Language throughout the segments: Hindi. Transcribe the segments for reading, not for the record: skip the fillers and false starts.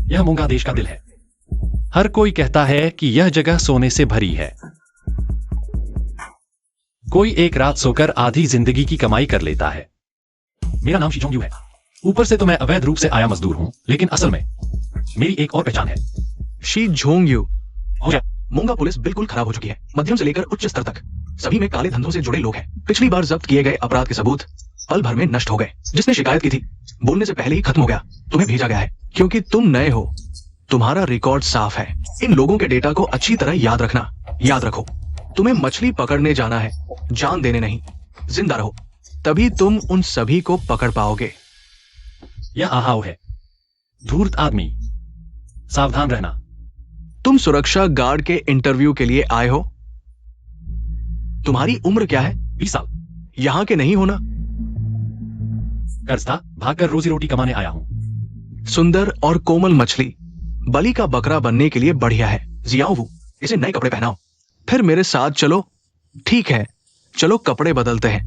यह मूंगा देश का दिल है। हर कोई कहता है कि यह जगह सोने से भरी है। कोई एक रात सोकर आधी जिंदगी की कमाई कर लेता है। मेरा नाम शी जोंग यू है। ऊपर से तो मैं अवैध रूप से आया मजदूर हूं, लेकिन असल में मेरी एक और पहचान है। She Jong you. हो मूंगा पुलिस बिल्कुल खराब हो चुकी है, मध्यम से लेकर उच्च स्तर तक। सभी में काले धंधों से जुड़े लोग हैं। पिछली बार जब्त किए गए अपराध के सबूत पल भर में नष्ट हो गए। जिसने शिकायत की थी बोलने से पहले ही खत्म हो गया। तुम्हें भेजा गया है क्योंकि तुम नए हो। तुम्हारा रिकॉर्ड साफ है। इन लोगों के डेटा को अच्छी तरह याद रखना। याद रखो, तुम्हें मछली पकड़ने जाना है, जान देने नहीं। जिंदा रहो, तभी तुम उन सभी को पकड़ पाओगे। यह आहाव है। धूर्त आदमी, सावधान रहना। तुम सुरक्षा गार्ड के इंटरव्यू के लिए आए हो। तुम्हारी उम्र क्या है? 20 साल। यहां के नहीं होना। कर्ज था, भागकर रोजी रोटी कमाने आया हूं। सुंदर और कोमल मछली बलि का बकरा बनने के लिए बढ़िया है। जियाओ वो, इसे नए कपड़े पहनाओ। फिर मेरे साथ चलो। ठीक है, चलो कपड़े बदलते हैं।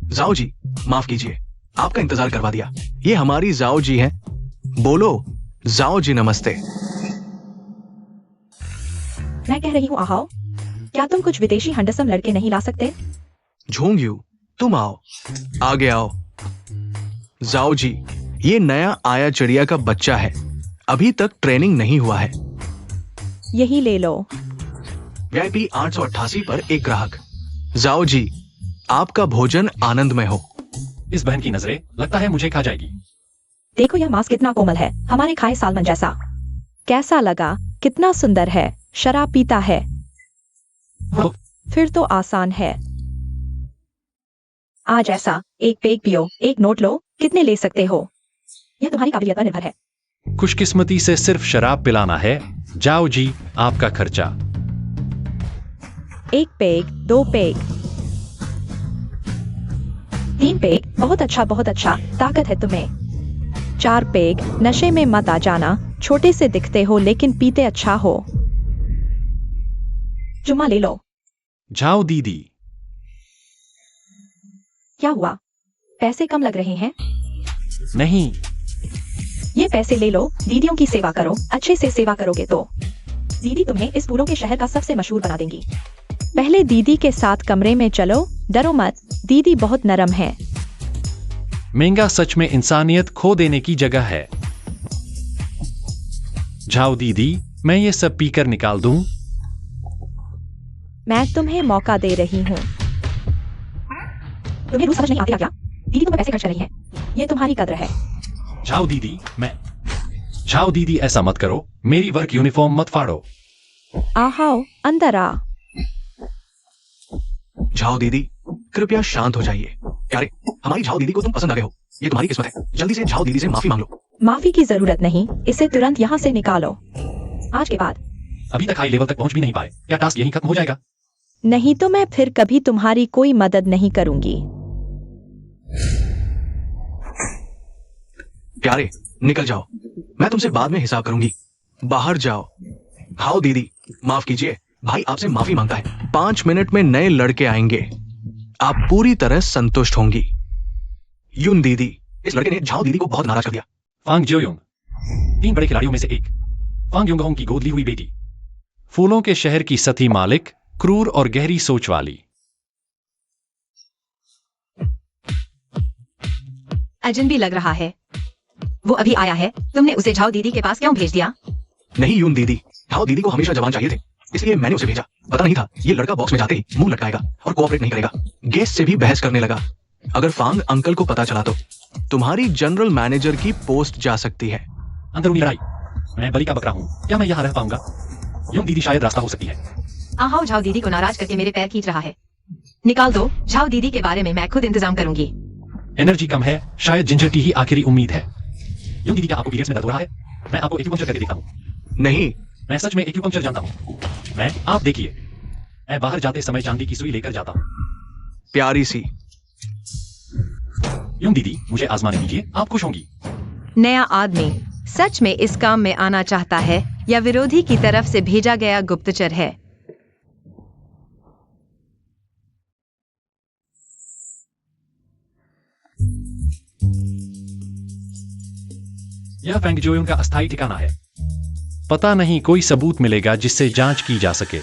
जाओ जी, माफ कीजिए, आपका इंतजार करवा दिया। ये हमारी जाओ जी हैं। बोलो जाओ जी नमस्ते। मैं कह रही हूँ आहाओ, क्या तुम कुछ विदेशी हंडसम लड़के नहीं ला सकते? झोंग यू, तुम आओ, आगे आओ। जाओ जी, ये नया आया चिड़िया का बच्चा है। अभी तक ट्रेनिंग नहीं हुआ है। यही ले लो। VIP 888 पर एक ग्राहक। जाओ जी, आपका भोजन आनंदमय हो। इस बहन की नजरें लगता है मुझे खा जाएगी। देखो यह मांस कितना कोमल है, हमारे खाए सालमन जैसा। कैसा लगा? कितना सुंदर है। शराब पीता है? फिर तो आसान है। आज ऐसा एक पेग पियो, एक नोट लो। कितने ले सकते हो? यह तुम्हारी काबिलियत पर निर्भर है। खुशकिस्मती से सिर्फ शराब पिलाना है। जाओ जी, आपका खर्चा। 1 पेग, 2 पेग, 3 पेग। बहुत अच्छा, बहुत अच्छा, ताकत है तुम्हें। 4 पेग। नशे में मत आ जाना। छोटे से दिखते हो लेकिन पीते अच्छा हो। चुम्मा ले लो। जाओ दीदी। क्या हुआ? पैसे कम लग रहे हैं? नहीं, ये पैसे ले लो। दीदियों की सेवा करो। अच्छे से सेवा करोगे तो दीदी तुम्हें इस फूलों के शहर का सबसे मशहूर बना देंगी। पहले दीदी के साथ कमरे में चलो। डरो मत, दीदी बहुत नरम है। महंगा सच में इंसानियत खो देने की जगह है। जाओ दीदी, मैं ये सब पीकर निकाल दूं। मैं तुम्हें मौका दे रही हूँ। तुम्हें रूस समझ नहीं आती क्या? दीदी तुम पे पैसे खर्च कर रही है। ये तुम्हारी कद्र है। जाओ दीदी, जाओ दीदी, ऐसा मत करो। मेरी वर्क यूनिफॉर्म मत फाड़ो। आहाओ, अंदर आ। झाओ दीदी, कृपया शांत हो जाइए। प्यारे, हमारी झाओ दीदी को तुम पसंद आ गए हो। ये तुम्हारी किस्मत है। जल्दी से झाओ दीदी से माफी मांग लो। माफी की जरूरत नहीं, इसे तुरंत यहाँ से निकालो। आज के बाद। अभी तक हाई लेवल तक पहुंच भी नहीं पाए। क्या टास्क यहीं खत्म हो जाएगा? नहीं तो मैं फिर कभी तुम्हारी कोई मदद नहीं करूंगी। प्यारे, निकल जाओ। मैं तुमसे बाद में हिसाब करूंगी। बाहर जाओ। हाओ दीदी, माफ कीजिए, भाई आपसे माफी मांगता है। 5 मिनट में नए लड़के आएंगे। आप पूरी तरह संतुष्ट होंगी। यून दीदी, इस लड़के ने झाओ दीदी को बहुत नाराज कर दिया। फांग जियोयुंग, 3 बड़े खिलाड़ियों में से एक। फांग युंगहोंग की गोद ली हुई बेटी। फूलों के शहर की सती मालिक, क्रूर और गहरी सोच वाली। अजनबी लग रहा है। वो अभी आया है। तुमने उसे झाओ दीदी के पास क्यों भेज दिया? नहीं यून दीदी, झाओ दीदी को हमेशा जवान चाहिए थे, इसलिए मैंने उसे भेजा। पता नहीं था ये लड़का बॉक्स में जाते ही मुंह लटकाएगा और कोऑपरेट नहीं करेगा। गेस्ट से भी बहस करने लगा। अगर फांग अंकल को पता चला तो तुम्हारी जनरल मैनेजर की पोस्ट जा सकती है। अंदरूनी लड़ाई। मैं बलि का बकरा हूं। क्या मैं यहाँ रह पाऊंगा? यूं दीदी शायद रास्ता हो सकती है। आहाओ झाओ दीदी को नाराज करके मेरे पैर खींच रहा है। निकाल दो। झाओ दीदी के बारे में मैं खुद इंतजाम करूंगी। एनर्जी कम है। शायद जिंजर टी ही आखिरी उम्मीद है। यूं दीदी, क्या आपको पीरियड्स में दर्द हो रहा है? मैं आपको एक्यूपंक्चर करके देखता हूँ। नहीं, मैं सच में एक्यूपंक्चर जानता हूँ। आप देखिए, मैं बाहर जाते समय चांदी की सुई लेकर जाता हूँ। प्यारी सी। यूं दीदी, मुझे आजमाने दीजिए, आप खुश होंगी। नया आदमी सच में इस काम में आना चाहता है या विरोधी की तरफ से भेजा गया गुप्तचर है? यह फेंगजोयों का अस्थायी ठिकाना है। पता नहीं कोई सबूत मिलेगा जिससे जांच की जा सके।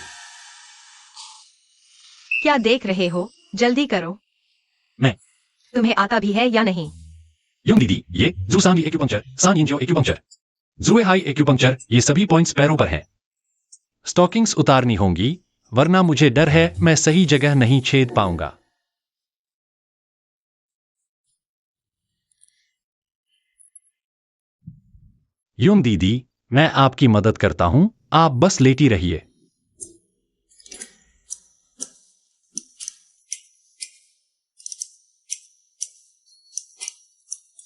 क्या देख रहे हो? जल्दी करो। मैं तुम्हें आता भी है या नहीं? युंग दीदी, ये जूसांगी एक्यूपंक्चर, सान इंजो एक्यूपंक्चर, जुए हाई एक्यूपंक्चर, ये सभी पॉइंट्स पैरों पर हैं। स्टॉकिंग्स उतारनी होंगी, वरना मुझे डर है मैं सही जगह नहीं छेद पाऊंगा। युंग दीदी, मैं आपकी मदद करता हूं, आप बस लेटी रहिए।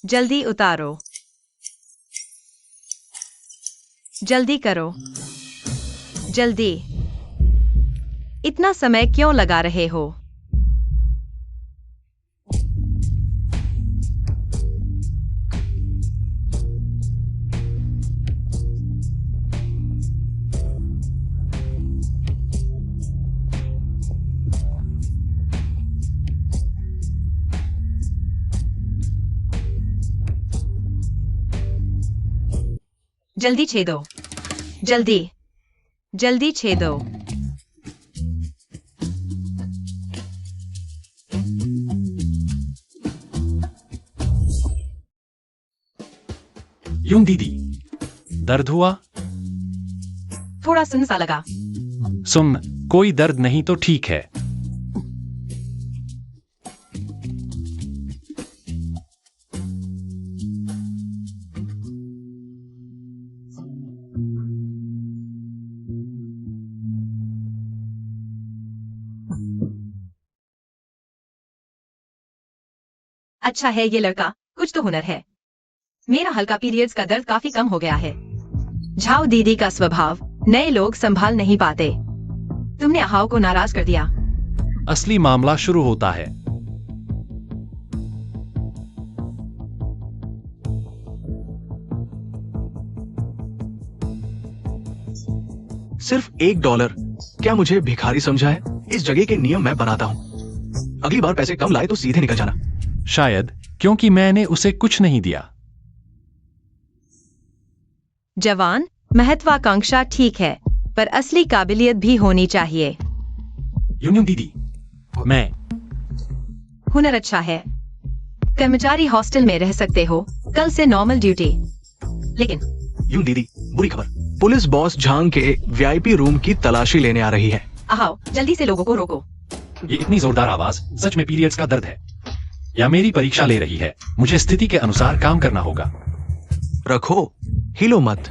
जल्दी उतारो। जल्दी करो। जल्दी। इतना समय क्यों लगा रहे हो? जल्दी छेदो। जल्दी। जल्दी छेदो। युंग दीदी, दर्द हुआ? थोड़ा सुन सा लगा। सुन, कोई दर्द नहीं तो ठीक है। अच्छा है ये लड़का, कुछ तो हुनर है। मेरा हल्का पीरियड्स का दर्द काफी कम हो गया है। झाओ दीदी का स्वभाव नए लोग संभाल नहीं पाते। तुमने हाओ को नाराज कर दिया। असली मामला शुरू होता है। सिर्फ $1। क्या मुझे भिखारी समझा है? इस जगह के नियम मैं बनाता हूँ। अगली बार पैसे कम लाए तो सीधे निकल जाना। शायद क्योंकि मैंने उसे कुछ नहीं दिया। जवान, महत्वाकांक्षा ठीक है, पर असली काबिलियत भी होनी चाहिए। युंग दीदी, मैं हुनर अच्छा है। कर्मचारी हॉस्टल में रह सकते हो, कल से नॉर्मल ड्यूटी। लेकिन यूं दीदी, बुरी खबर, पुलिस बॉस झांग के वीआईपी रूम की तलाशी लेने आ रही है। आओ, जल्दी से लोगों को रोको। ये इतनी जोरदार आवाज सच में पीरियड्स का दर्द है या मेरी परीक्षा ले रही है? मुझे स्थिति के अनुसार काम करना होगा। रखो, हिलो मत।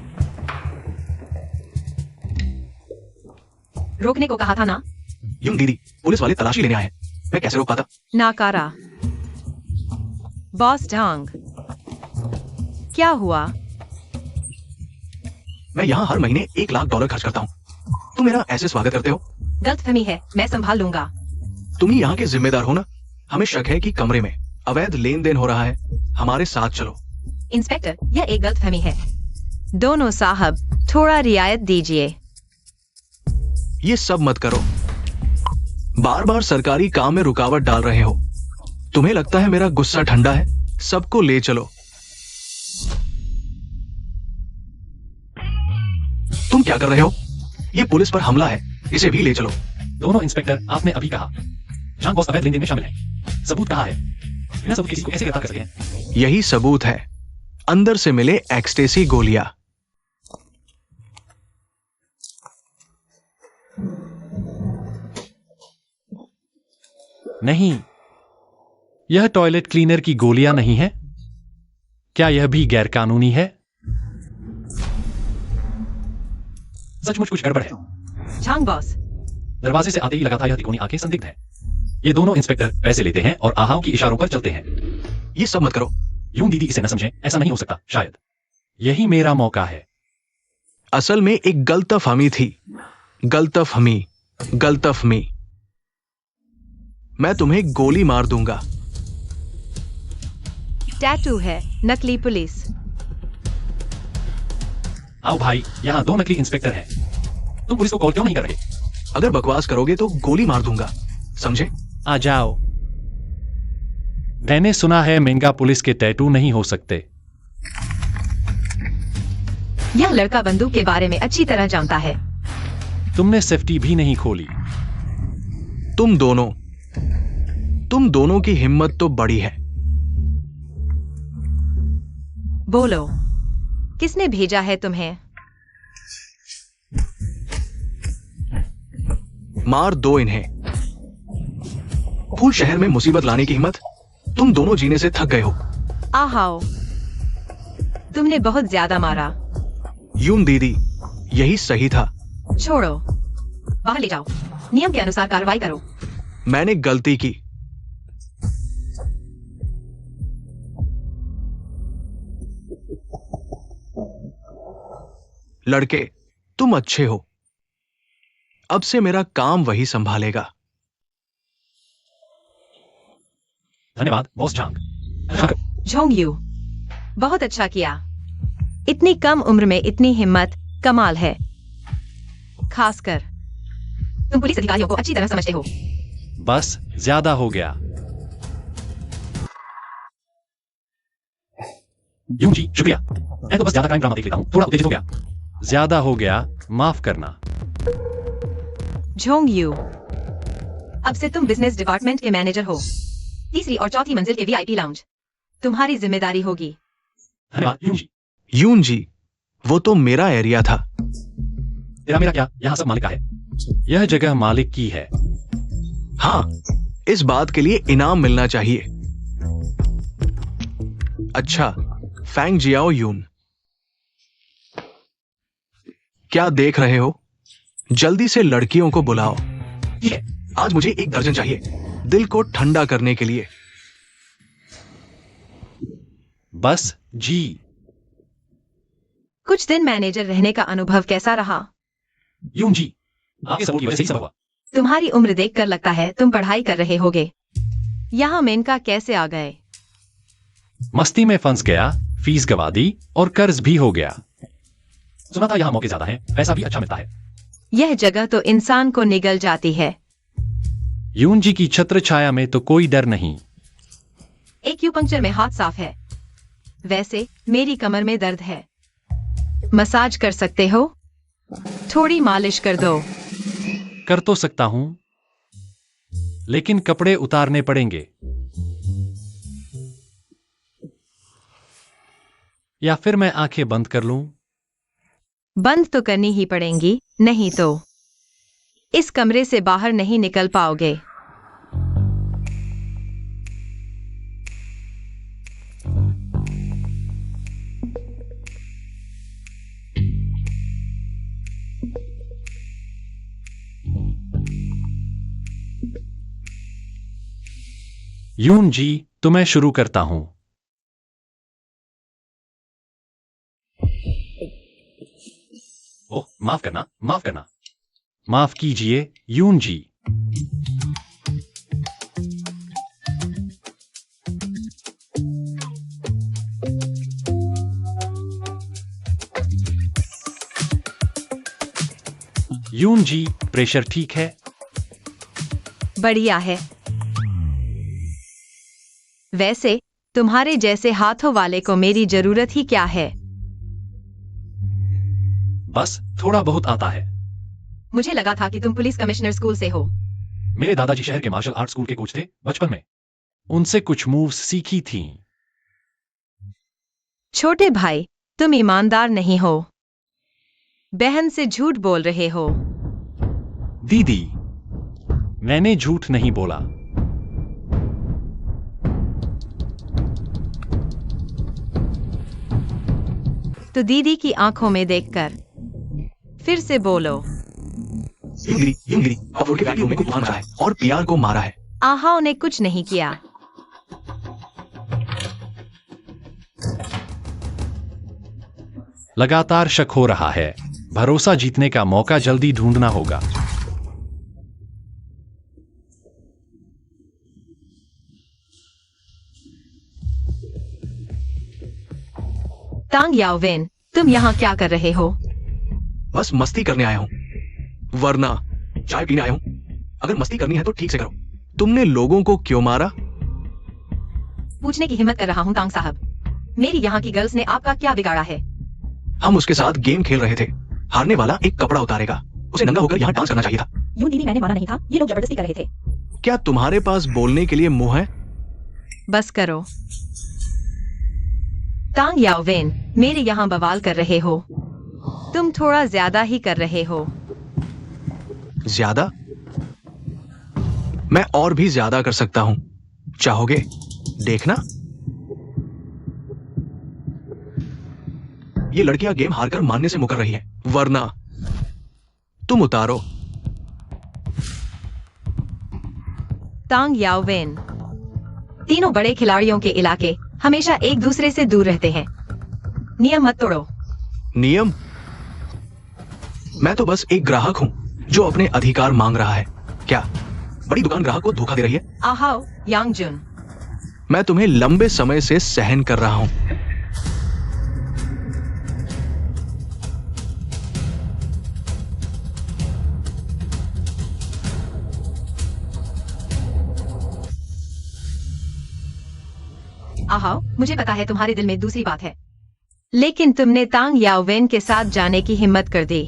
रोकने को कहा था ना। यूं दीदी, पुलिस वाले तलाशी लेने आए हैं, मैं कैसे रोक पाता? नाकारा। बॉस झांग, क्या हुआ? मैं यहाँ हर महीने $1 लाख खर्च करता हूँ। तुम मेरा ऐसे स्वागत करते हो? गलतफहमी है, मैं संभाल लूंगा। तुम ही यहाँ के जिम्मेदार हो ना? हमें शक है कि कमरे में अवैध लेन देन हो रहा है। हमारे साथ चलो। इंस्पेक्टर, यह एक गलतफहमी है। दोनों साहब, थोड़ा रियायत दीजिए। ये सब मत करो। बार बार सरकारी काम में रुकावट डाल रहे हो। तुम्हें लगता है मेरा गुस्सा ठंडा है? सबको ले चलो। तुम क्या कर रहे हो? ये पुलिस पर हमला है, इसे भी ले चलो। दोनों इंस्पेक्टर, आपने अभी कहा झांग बॉस अवैध लेनदेन में शामिल है। सबूत कहाँ है? बिना सबूत किसी को कैसे गिरफ्तार कर सकते हैं? यही सबूत है। अंदर से मिले एक्सटेसी गोलियां। नहीं, यह टॉयलेट क्लीनर की गोलियां नहीं है। क्या यह भी गैरकानूनी है? सचमुच कुछ गड़बड़ है। झांग बॉस, दरवाजे से आते ही लगा था यह तिकोनी आंखें संदिग्ध है। ये दोनों इंस्पेक्टर पैसे लेते हैं और आहाव की इशारों पर चलते हैं। ये सब मत करो। यूं दीदी इसे न समझें, ऐसा नहीं हो सकता। शायद यही मेरा मौका है। असल में एक गलतफहमी थी। गलतफहमी। मैं तुम्हें गोली मार दूंगा। टैटू है, नकली पुलिस। आओ भाई, यहाँ 2 नकली इंस्पेक्टर हैं। तुम पुलिस को कॉल क्यों नहीं कर रहे? अगर बकवास करोगे तो गोली मार दूंगा, समझे? आ जाओ। मैंने सुना है मेंगा पुलिस के टैटू नहीं हो सकते। यह लड़का बंदूक के बारे में अच्छी तरह जानता है। तुमने सेफ्टी भी नहीं खोली। तुम दोनों की हिम्मत तो बड़ी है। बोलो, किसने भेजा है तुम्हें? मार दो इन्हें। फूल शहर में मुसीबत लाने की हिम्मत? तुम दोनों जीने से थक गए हो। आओ, तुमने बहुत ज्यादा मारा। यून दीदी, यही सही था। छोड़ो, बाहर ले जाओ। नियम के अनुसार कार्रवाई करो। मैंने गलती की। लड़के, तुम अच्छे हो। अब से मेरा काम वही संभालेगा। धन्यवाद बॉस झांग। झोंग यू, बहुत अच्छा किया। इतनी कम उम्र में इतनी हिम्मत कमाल है। खासकर तुम पुलिस अधिकारियों को अच्छी तरह समझते हो। बस ज्यादा हो गया। यूं जी शुक्रिया। मैं तो बस ज्यादा क्राइम ड्रामा देख लेता हूं, थोड़ा उत्तेजित हो गया। ज्यादा हो गया, माफ करना। झोंग यू, अब से तुम बिजनेस डिपार्टमेंट के मैनेजर हो। तीसरी और चौथी मंजिल के वीआईपी लाउंज तुम्हारी जिम्मेदारी होगी। धन्यवाद यूं जी। यून जी, वो तो मेरा एरिया था। तेरा मेरा क्या, यहां सब मालिक का है। यह जगह मालिक की है। हाँ, इस बात के लिए इनाम मिलना चाहिए। अच्छा, फैंग जियाओ यून, क्या देख रहे हो? जल्दी से लड़कियों को बुलाओ। ठीक है। आज मुझे 1 दर्जन चाहिए, दिल को ठंडा करने के लिए। बस जी। कुछ दिन मैनेजर रहने का अनुभव कैसा रहा? यूं जी, आपके सपोर्ट की वजह से ही सब हुआ। तुम्हारी उम्र देखकर लगता है तुम पढ़ाई कर रहे होगे। यहाँ मेनका कैसे आ गए? मस्ती में फंस गया, फीस गवा दी और कर्ज भी हो गया। सुना था यहाँ मौके ज्यादा हैं, पैसा भी अच्छा मिलता है। यह जगह तो इंसान को निगल जाती है। यून जी की छत्र छाया में तो कोई डर नहीं। एक्यूपंक्चर में हाथ साफ है। वैसे मेरी कमर में दर्द है। मसाज कर सकते हो? थोड़ी मालिश कर दो। कर तो सकता हूं, लेकिन कपड़े उतारने पड़ेंगे। या फिर मैं आंखें बंद कर लूं? बंद तो करनी ही पड़ेंगी, नहीं तो इस कमरे से बाहर नहीं निकल पाओगे। यून जी, तो मैं शुरू करता हूं। ओह, माफ करना, माफ करना। माफ कीजिए यून जी। यून जी, प्रेशर ठीक है? बढ़िया है। वैसे तुम्हारे जैसे हाथों वाले को मेरी जरूरत ही क्या है? बस थोड़ा बहुत आता है। मुझे लगा था कि तुम पुलिस कमिश्नर स्कूल से हो। मेरे दादाजी शहर के मार्शल आर्ट स्कूल के कोच थे बचपन में। उनसे कुछ मूव्स सीखी थी। छोटे भाई, तुम ईमानदार नहीं हो। बहन से झूठ बोल रहे हो। दीदी, मैंने झूठ नहीं बोला। तो दीदी की आंखों में देखकर फिर से बोलो। यूंगली, ऑफरोड के बैटलों में कुछ मारा है और पीआर को मारा है। आहाओ ने कुछ नहीं किया। लगातार शक हो रहा है। भरोसा जीतने का मौका जल्दी ढूंढना होगा। तांग याओवेन, तुम यहाँ क्या कर रहे हो? बस मस्ती करने आया हूं, वरना चाय पीने आया हूं। अगर मस्ती करनी है तो ठीक से करो। तुमने लोगों को क्यों मारा? पूछने की हिम्मत कर रहा हूँ तांग साहब, मेरी यहाँ की गर्ल्स ने आपका क्या बिगाड़ा है? हम उसके साथ गेम खेल रहे थे। हारने वाला एक कपड़ा उतारेगा। उसे नंगा होकर यहाँ डांस करना चाहिए था। यूं दीदी मैंने माना नहीं था, ये लोग जबरदस्ती कर रहे थे। क्या तुम्हारे पास बोलने के लिए मुंह है? बस करो। तांग याओवेन, मेरे यहाँ बवाल कर रहे हो। तुम थोड़ा ज्यादा ही कर रहे हो। ज्यादा? मैं और भी ज्यादा कर सकता हूं। चाहोगे देखना? ये लड़कियां गेम हारकर मानने से मुकर रही हैं, वरना तुम उतारो। तांग याओवेन, तीनों बड़े खिलाड़ियों के इलाके हमेशा एक दूसरे से दूर रहते हैं। नियम मत तोड़ो। नियम? मैं तो बस एक ग्राहक हूं जो अपने अधिकार मांग रहा है। क्या बड़ी दुकान ग्राहक को धोखा दे रही है? आहाओ यांगजुन, मैं तुम्हें लंबे समय से सहन कर रहा हूं। आहाओ, मुझे पता है तुम्हारे दिल में दूसरी बात है, लेकिन तुमने तांग याओवेन के साथ जाने की हिम्मत कर दी।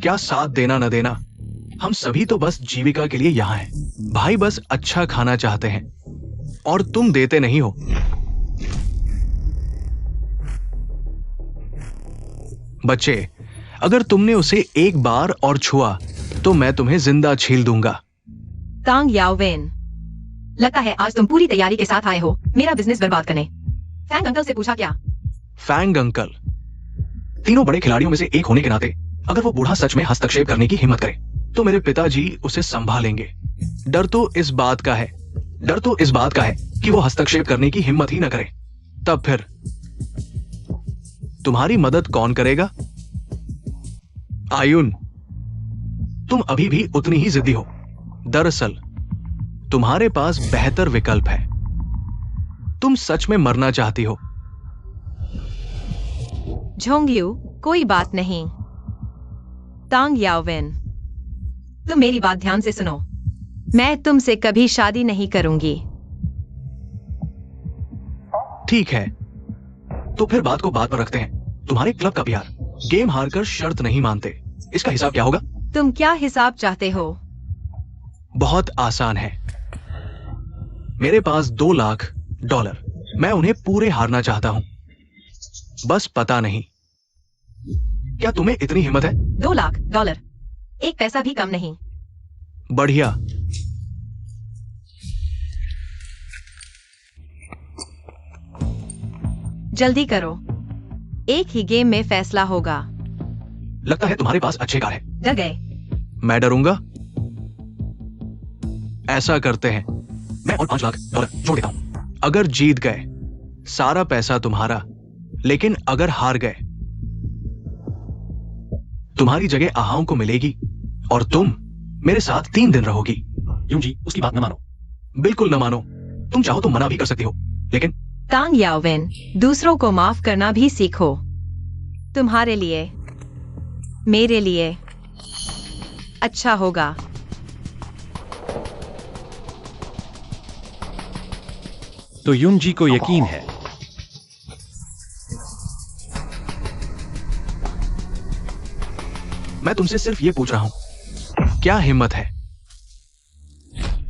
क्या साथ देना न देना, हम सभी तो बस जीविका के लिए यहाँ हैं। भाई बस अच्छा खाना चाहते हैं और तुम देते नहीं हो। बच्चे, अगर तुमने उसे एक बार और छुआ तो मैं तुम्हें जिंदा छील दूंगा। तांग याओवेन, लगता है आज तुम पूरी तैयारी के साथ आए हो मेरा बिजनेस बर्बाद करने। फैंग अंकल से पूछा क्या? Fang uncle? तीनों बड़े खिलाड़ियों में से एक होने के नाते अगर वो बूढ़ा सच में हस्तक्षेप करने की हिम्मत करे तो मेरे पिताजी उसे संभालेंगे। डर तो इस बात का है कि वो हस्तक्षेप करने की हिम्मत ही न करे। तब फिर तुम्हारी मदद कौन करेगा? आयुन, तुम अभी भी उतनी ही जिद्दी हो। दरअसल तुम्हारे पास बेहतर विकल्प है। तुम सच में मरना चाहती हो। झोंगयू, कोई बात नहीं। तांग याओवेन, तुम मेरी बात ध्यान से सुनो। मैं तुमसे कभी शादी नहीं करूंगी। ठीक है, तो फिर बात को बात पर रखते हैं। तुम्हारे क्लब का प्यार गेम हारकर शर्त नहीं मानते। इसका हिसाब क्या होगा? तुम क्या हिसाब चाहते हो? बहुत आसान है। मेरे पास $2 लाख। मैं उन्हें पूरे हारना चाहता हूं। बस पता नहीं क्या तुम्हें इतनी हिम्मत है? $2 लाख, एक पैसा भी कम नहीं। बढ़िया। जल्दी करो, एक ही गेम में फैसला होगा। लगता है तुम्हारे पास अच्छे कार है। डर गए? मैं डरूंगा? ऐसा करते हैं, मैं और $5 लाख जोड़ देता हूं। अगर जीत गए सारा पैसा तुम्हारा, लेकिन अगर हार गए तुम्हारी जगह आहाओं को मिलेगी और तुम मेरे साथ 3 दिन रहोगी। यूं जी, उसकी बात न मानो। बिल्कुल न मानो। तुम चाहो तो मना भी कर सकती हो, लेकिन तांग याओवेन, दूसरों को माफ करना भी सीखो। तुम्हारे लिए, मेरे लिए अच्छा होगा। तो यून जी को यकीन है। मैं तुमसे सिर्फ ये पूछ रहा हूं, क्या हिम्मत है?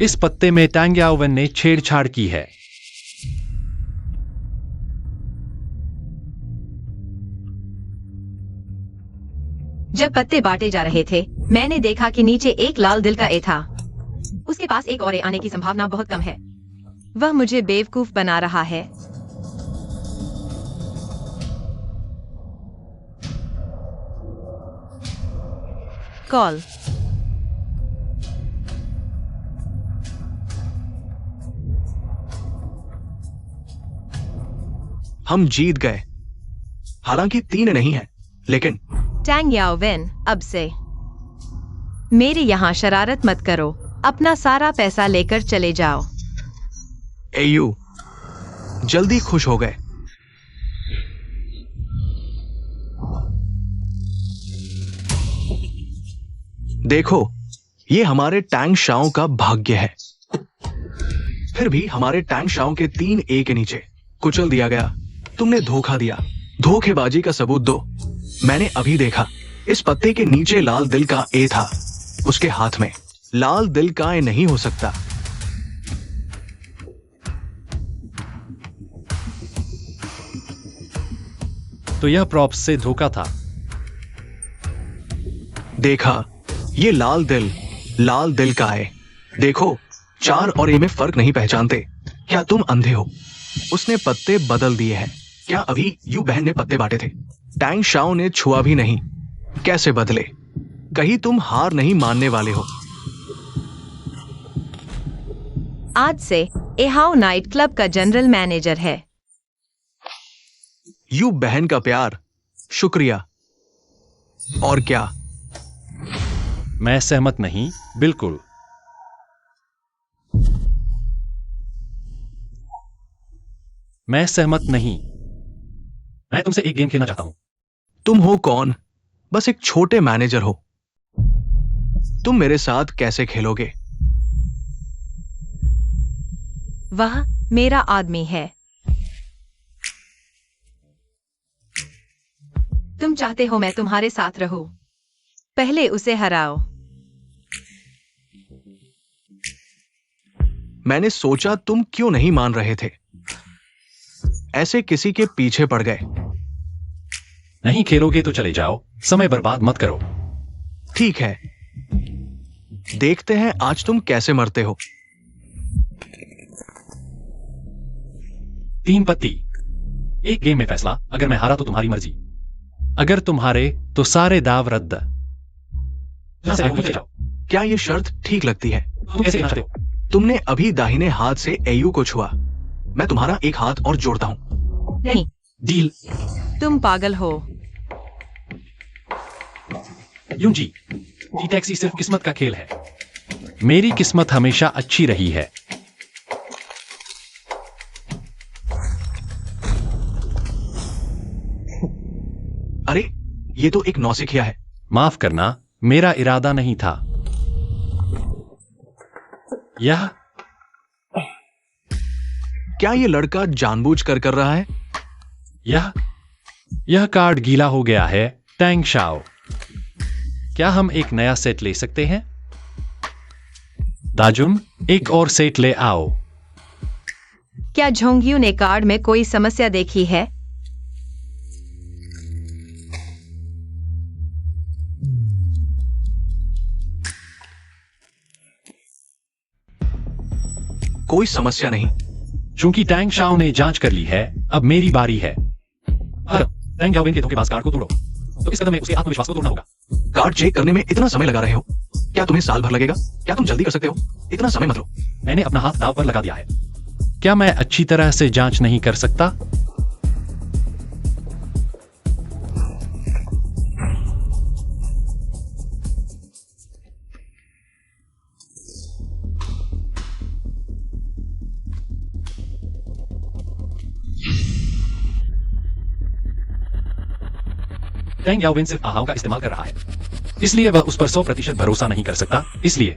इस पत्ते में तांग याओवेन ने छेड़छाड़ की है। जब पत्ते बांटे जा रहे थे, मैंने देखा कि नीचे एक लाल दिल का ए था। उसके पास एक और ए आने की संभावना बहुत कम है। वह मुझे बेवकूफ बना रहा है। कॉल। हम जीत गए। हालांकि 3 नहीं है, लेकिन टैंग याओवेन, अब से मेरे यहाँ शरारत मत करो। अपना सारा पैसा लेकर चले जाओ। एयू, जल्दी खुश हो गए। देखो, ये हमारे टैंग शाओ का भाग्य है। फिर भी हमारे टैंग शाओ के 3A के नीचे कुचल दिया गया। तुमने धोखा दिया। धोखेबाजी का सबूत दो। मैंने अभी देखा, इस पत्ते के नीचे लाल दिल का ए था, उसके हाथ में। लाल दिल का ए नहीं हो सकता। तो यह प्रॉप्स से धोखा था। देखा, ये लाल दिल का ए। देखो, 4 और ए में फर्क नहीं पहचानते। क्या तुम अंधे हो? उसने पत्ते बदल दिए हैं। क्या अभी यू बहन ने पत्ते बांटे थे? टैंग शाओ ने छुआ भी नहीं। कैसे बदले? कहीं तुम हार नहीं मानने वाले हो? आज से एहाओ नाइट क्लब का जनरल मैनेजर है। यू बहन का प्यार, शुक्रिया। और क्या? मैं सहमत नहीं, बिल्कुल। मैं सहमत नहीं। मैं तुमसे एक गेम खेलना चाहता हूं। तुम हो कौन? बस एक छोटे मैनेजर हो। तुम मेरे साथ कैसे खेलोगे? वह मेरा आदमी है। तुम चाहते हो मैं तुम्हारे साथ रहूं? पहले उसे हराओ। मैंने सोचा तुम क्यों नहीं मान रहे थे। ऐसे किसी के पीछे पड़ गए। नहीं खेलोगे तो चले जाओ, समय बर्बाद मत करो। ठीक है, देखते हैं आज तुम कैसे मरते हो। 3 पत्ती, एक गेम में फैसला। अगर मैं हारा तो तुम्हारी मर्जी, अगर तुम हारे तो सारे दाव रद्द। चले जाओ। क्या ये शर्त ठीक लगती है? तुम कैसे खेलना चाहते हो? तुमने अभी दाहिने हाथ से एयू को छुआ। मैं तुम्हारा एक हाथ और जोड़ता हूं। नहीं, डील। तुम पागल हो। यूंजी, ये टैक्सी सिर्फ किस्मत का खेल है। मेरी किस्मत हमेशा अच्छी रही है। अरे, ये तो एक नौसिखिया है। माफ करना, मेरा इरादा नहीं था। यह क्या ये लड़का जानबूझकर कर रहा है? यह कार्ड गीला हो गया है। टैंग शाओ, क्या हम एक नया सेट ले सकते हैं? दाजुन, एक और सेट ले आओ। क्या झोंगियू ने कार्ड में कोई समस्या देखी है? कोई समस्या नहीं। चूंकि टैंग शाओ ने जांच कर ली है, अब मेरी बारी है। टैंग याओविन के धोखेबाज कार्ड को तोड़ो। तो इस कदम में उसके आत्मविश्वास को तोड़ना होगा। कार्ड चेक करने में इतना समय लगा रहे हो? क्या तुम्हें साल भर लगेगा? क्या तुम जल्दी कर सकते हो? इतना समय मत लो। मैंने अपना हाथ दांव पर लगा दिया है। क्या मैं अच्छी तरह से जांच नहीं कर सकता? टैंग याओविन सिर्फ आहाओ का इस्तेमाल कर रहा है, इसलिए वह उस पर 100% भरोसा नहीं कर सकता। इसलिए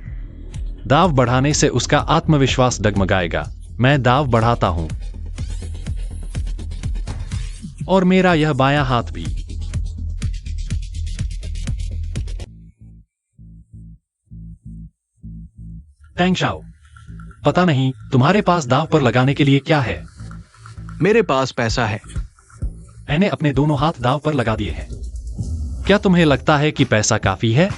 दाव बढ़ाने से उसका आत्मविश्वास डगमगाएगा। मैं दाव बढ़ाता हूं, और मेरा यह बायां हाथ भी। टैंग शाओ, पता नहीं तुम्हारे पास दाव पर लगाने के लिए क्या है। मेरे पास पैसा है। मैंने अपने दोनों हाथ दाव पर लगा दिए हैं। क्या तुम्हें लगता है कि पैसा काफी है?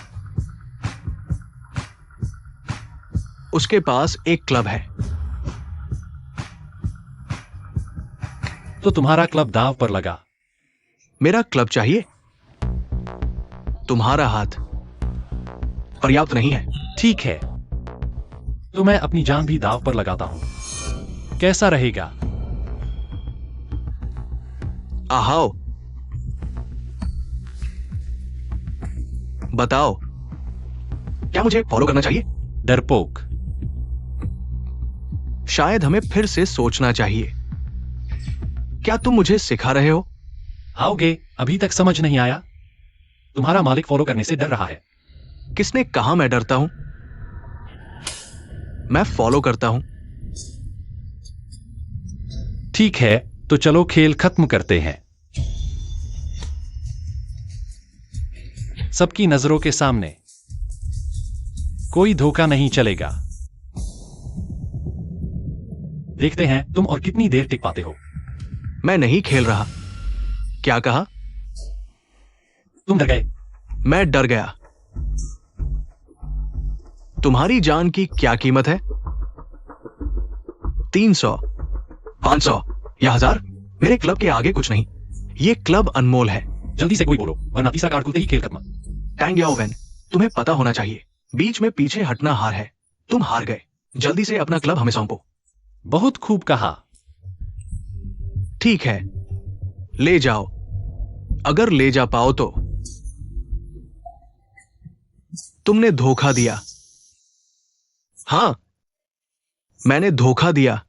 उसके पास एक क्लब है। तो तुम्हारा क्लब दाव पर लगा। मेरा क्लब चाहिए। तुम्हारा हाथ पर्याप्त नहीं है। ठीक है, तो मैं अपनी जान भी दाव पर लगाता हूं। कैसा रहेगा? आहाओ, बताओ, क्या मुझे फॉलो करना चाहिए? डरपोक, शायद हमें फिर से सोचना चाहिए। क्या तुम मुझे सिखा रहे हो? आओगे? अभी तक समझ नहीं आया? तुम्हारा मालिक फॉलो करने से डर रहा है। किसने कहा मैं डरता हूं? मैं फॉलो करता हूं। ठीक है, तो चलो खेल खत्म करते हैं। सबकी नजरों के सामने। कोई धोखा नहीं चलेगा। देखते हैं तुम और कितनी देर टिक पाते हो। मैं नहीं खेल रहा। क्या कहा? तुम डर गए। मैं डर गया। तुम्हारी जान की क्या कीमत है? 300, 500 या 1000? मेरे क्लब के आगे कुछ नहीं। ये क्लब अनमोल है। जल्दी से कोई बोलो, वरना तीसरा कार्ड खुलते ही खेल खत्म। टैंग याओ वैन, तुम्हें पता होना चाहिए, बीच में पीछे हटना हार है। तुम हार गए। जल्दी से अपना क्लब हमें सौंपो। बहुत खूब कहा। ठीक है, ले जाओ। अगर ले जा पाओ तो। तुमने धोखा दिया। हाँ, मैंने धोखा दिया।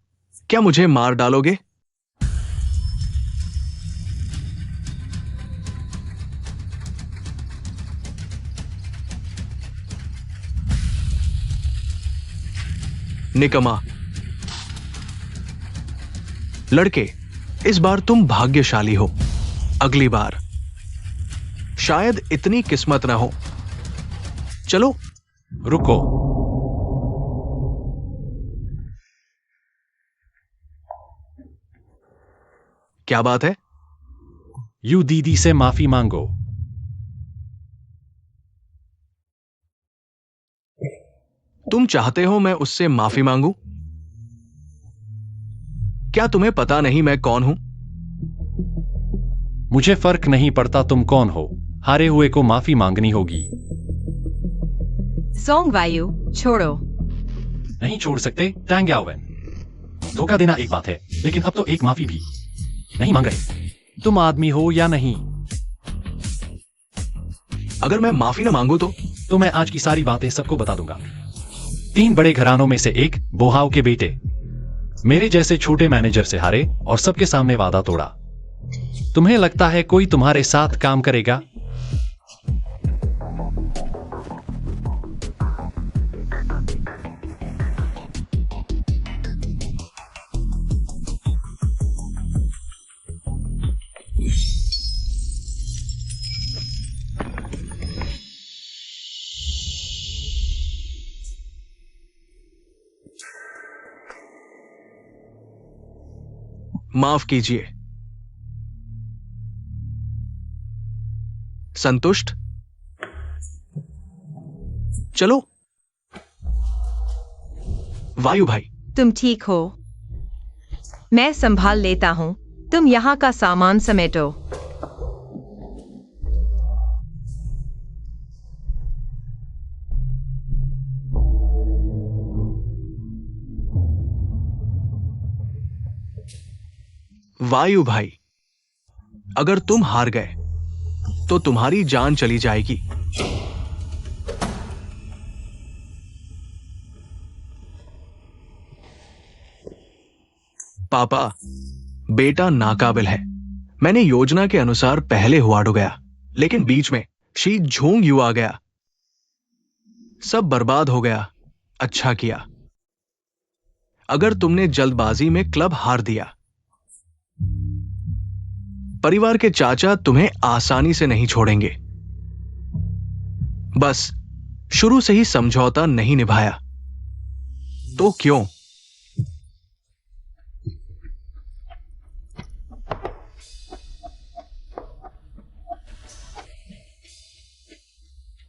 क्या मुझे मार डालोगे? निकमा। लड़के, इस बार तुम भाग्यशाली हो। अगली बार शायद इतनी किस्मत ना हो। चलो। रुको। क्या बात है? यू दीदी से माफी मांगो। तुम चाहते हो मैं उससे माफी मांगू? क्या तुम्हें पता नहीं मैं कौन हूं? मुझे फर्क नहीं पड़ता तुम कौन हो। हारे हुए को माफी मांगनी होगी। सोंग वायु, छोड़ो। नहीं छोड़ सकते टैंग याओ वैन। धोखा देना एक बात है, लेकिन अब तो एक माफी भी नहीं मांग रहे। तुम आदमी हो या नहीं? अगर मैं माफी ना मांगू तो मैं आज की सारी बातें सबको बता दूंगा। 3 बड़े घरानों में से एक, बोहाव के बेटे, मेरे जैसे छोटे मैनेजर से हारे और सबके सामने वादा तोड़ा। तुम्हें लगता है कोई तुम्हारे साथ काम करेगा? माफ कीजिए। संतुष्ट? चलो। वायु भाई, तुम ठीक हो? मैं संभाल लेता हूं। तुम यहाँ का सामान समेटो। वायु भाई, अगर तुम हार गए तो तुम्हारी जान चली जाएगी। पापा, बेटा नाकाबिल है। मैंने योजना के अनुसार पहले हुआडो गया, लेकिन बीच में शी झोंग यू आ गया। सब बर्बाद हो गया। अच्छा किया। अगर तुमने जल्दबाजी में क्लब हार दिया। परिवार के चाचा तुम्हें आसानी से नहीं छोड़ेंगे। बस शुरू से ही समझौता नहीं निभाया तो क्यों?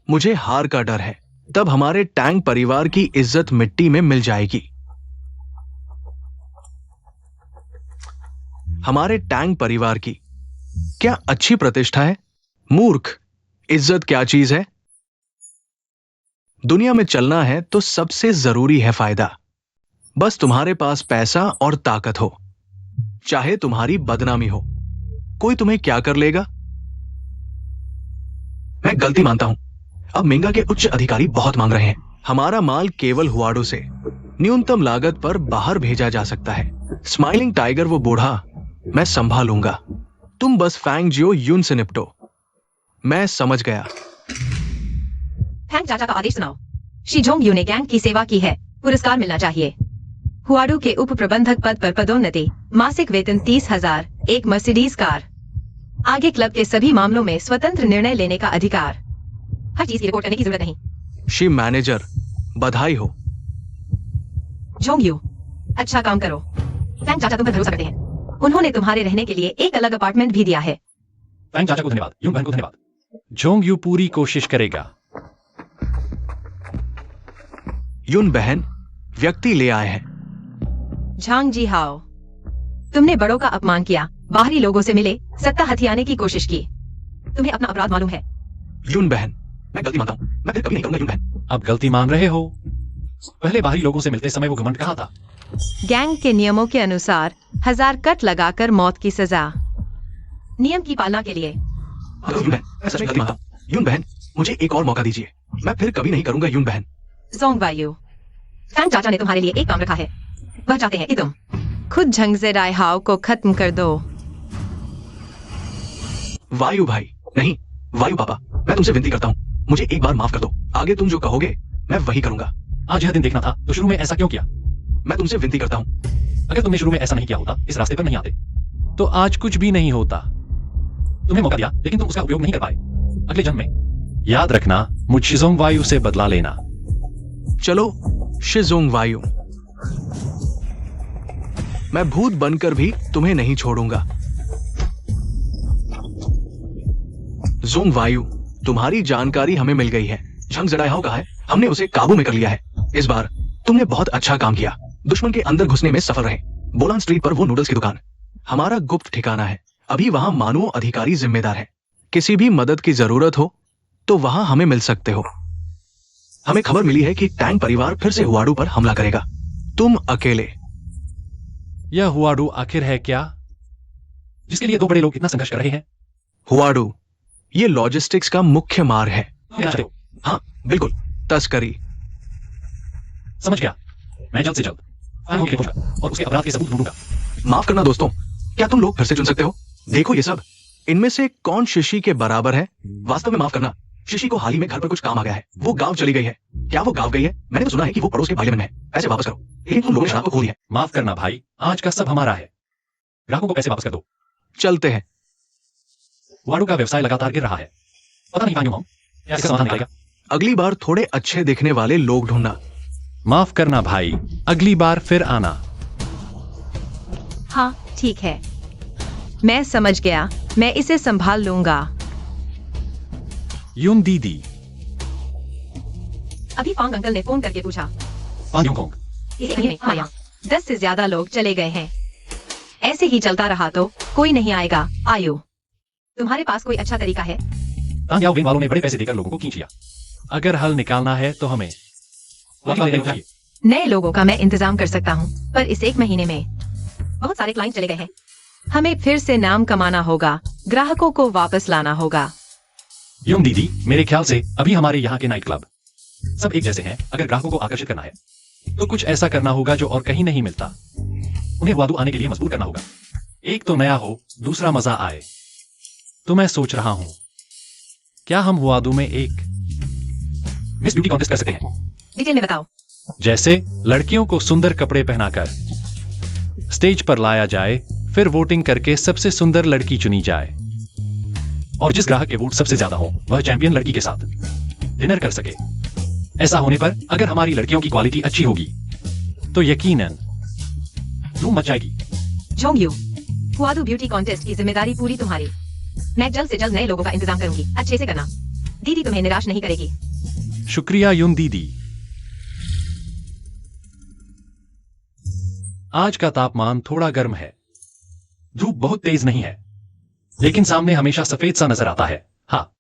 मुझे हार का डर है। तब हमारे टैंग परिवार की इज्जत मिट्टी में मिल जाएगी। हमारे टैंग परिवार की क्या अच्छी प्रतिष्ठा है। मूर्ख, इज्जत क्या चीज है? दुनिया में चलना है तो सबसे जरूरी है फायदा। बस तुम्हारे पास पैसा और ताकत हो, चाहे तुम्हारी बदनामी हो। कोई तुम्हें क्या कर लेगा? मैं गलती मानता हूं। अब मेंगा के उच्च अधिकारी बहुत मांग रहे हैं। हमारा माल केवल हुआडो से न्यूनतम लागत पर बाहर भेजा जा सकता है। स्माइलिंग टाइगर वो बूढ़ा मैं संभालूंगा। तुम बस फैंग जियो यून से निपटो। मैं समझ गया। फैंग चाचा का आदेश सुनाओ। शी झोंग यू ने गैंग की सेवा की है, पुरस्कार मिलना चाहिए। हुआडू के उप प्रबंधक पद पर पदोन्नति, मासिक वेतन 30,000, एक मर्सिडीज कार, आगे क्लब के सभी मामलों में स्वतंत्र निर्णय लेने का अधिकार। हर चीज की रिपोर्ट करने की जरूरत नहीं। शी मैनेजर, बधाई हो। जोंग यू, अच्छा काम करो। फैंग चाचा तुम पर भरोसा करते हैं। उन्होंने तुम्हारे रहने के लिए एक अलग अपार्टमेंट भी दिया है। फैंग चाचा को धन्यवाद, यून बहन को धन्यवाद। जोंग यू पूरी कोशिश करेगा। यून बहन व्यक्ति ले आए हैं। झांग जी हाओ, तुमने बड़ों का अपमान किया, बाहरी लोगों से मिले, सत्ता हथियाने की कोशिश की। तुम्हें अपना अपराध मालूम है। यून बहन, मैं गलती मानता हूँ, मैं फिर कभी नहीं करूंगा यून बहन। अब गलती मान रहे हो? पहले बाहरी लोगों से मिलते समय वो घमंड कहाँ था? गैंग के नियमों के अनुसार 1000 कट लगाकर मौत की सजा। नियम की पालना के लिए। यून बहन, मैं सच में गलती मानता हूँ। यून बहन, मुझे एक और मौका दीजिए, मैं फिर कभी नहीं करूंगा यून बहन। जोंग वायु, फैंग चाचा ने तुम्हारे लिए एक काम रखा है। वह चाहते हैं कि तुम खुद झंग से राय हाव को खत्म कर दो। वायु भाई, नहीं, वायु पापा, मैं तुमसे विनती करता हूँ, मुझे एक बार माफ कर दो। आगे तुम जो कहोगे मैं वही करूंगा। आज यह दिन देखना था तो शुरू में ऐसा क्यों किया? मैं तुमसे विनती करता हूँ। अगर तुमने शुरू में ऐसा नहीं किया होता, इस रास्ते पर नहीं आते, तो आज कुछ भी नहीं होता। तुम्हें मौका दिया लेकिन तुम उसका उपयोग नहीं कर पाए। अगले जन्म में याद रखना, मुझ शिजोंग वायु से बदला लेना। चलो शिजोंग वायु, मैं भूत बनकर भी तुम्हें नहीं छोड़ूंगा। जोंग वायु, तुम्हारी जानकारी हमें मिल गई है। झंग जड़ायाओ कहा है, हमने उसे काबू में कर लिया है। इस बार तुमने बहुत अच्छा काम किया। दुश्मन के अंदर घुसने में सफल रहे। बोलान स्ट्रीट पर वो नूडल्स की दुकान हमारा गुप्त ठिकाना है। अभी वहां मानवो अधिकारी जिम्मेदार है। किसी भी मदद की जरूरत हो तो वहां हमें मिल सकते हो। हमें खबर मिली है कि टैंग परिवार फिर से हुआडू पर हमला करेगा। तुम अकेले। यह हुआडू आखिर है क्या, जिसके लिए दो बड़े लोग इतना संघर्ष कर रहे हैं? हुआडू ये लॉजिस्टिक्स का मुख्य मार्ग है। तुम क्या चाहते हो? हाँ बिल्कुल, तस्करी। समझ गया। मैं जल्द से जल्द फैंग को खोजूंगा और उसके अपराध के सबूत ढूंढूंगा। माफ करना दोस्तों, क्या तुम लोग फिर से चुन सकते हो? देखो ये सब, इनमें से कौन शिशी के बराबर है? वास्तव में माफ करना, शिशी को हाल ही में घर पर कुछ काम आ गया है। वो गांव चली गई है। क्या वो गांव गई है? मैंने तो सुना है कि वो पड़ोस के पार्लियामेंट में है। पैसे वापस करो। लेकिन तुम लोगों ने शराब को खो लिया है। माफ करना भाई, आज का सब हमारा है। ग्राहकों को पैसे वापस कर दो। चलते हैं। हुआडू का व्यवसाय लगातार गिर रहा है। पता नहीं पाऊंगा क्या इसका समाधान निकलेगा। अगली बार थोड़े अच्छे दिखने वाले लोग ढूंढना। माफ करना भाई, अगली बार फिर आना। हाँ ठीक है, मैं समझ गया, मैं इसे संभाल लूंगा। यून दीदी। अभी फांग अंकल ने फोन करके पूछा। फांग यूंग कोंग। इस महीने में आया 10 से ज्यादा लोग चले गए हैं। ऐसे ही चलता रहा तो कोई नहीं आएगा। आयु, तुम्हारे पास कोई अच्छा तरीका है? तांग याओ विंग वालों ने बड़े पैसे देकर लोगों को खींच लिया। अगर हल निकालना है तो हमें नए लोगों का मैं इंतजाम कर सकता हूँ, पर इस 1 महीने में बहुत सारे क्लाइंट चले गए हैं। हमें फिर से नाम कमाना होगा, ग्राहकों को वापस लाना होगा। यूं दीदी, मेरे ख्याल से अभी हमारे यहाँ के नाइट क्लब सब एक जैसे हैं। अगर ग्राहकों को आकर्षित करना है तो कुछ ऐसा करना होगा जो और कहीं नहीं मिलता। उन्हें हुआडू आने के लिए मजबूर करना होगा। एक तो नया हो, दूसरा मजा आए। तो मैं सोच रहा हूँ, क्या हम हुआडू में एक मिस ब्यूटी कॉन्टेस्ट कर सकते हैं? डिटेल में बताओ। जैसे लड़कियों को सुंदर कपड़े पहनाकर स्टेज पर लाया जाए, फिर वोटिंग करके सबसे सुंदर लड़की चुनी जाए और जिस ग्राहक के वोट सबसे ज्यादा हो वह चैंपियन लड़की के साथ डिनर कर सके। ऐसा होने पर अगर हमारी लड़कियों की क्वालिटी अच्छी होगी तो यकीनन धूम मच जाएगी। जोंग यू, हुआडू ब्यूटी कॉन्टेस्ट की जिम्मेदारी पूरी तुम्हारी। मैं जल्द से जल्द नए लोगों का इंतजाम करूंगी। अच्छे से करना, दीदी तुम्हें निराश नहीं करेगी। शुक्रिया यून दीदी। आज का तापमान थोड़ा गर्म है। धूप बहुत तेज नहीं है, लेकिन सामने हमेशा सफेद सा नजर आता है। हाँ,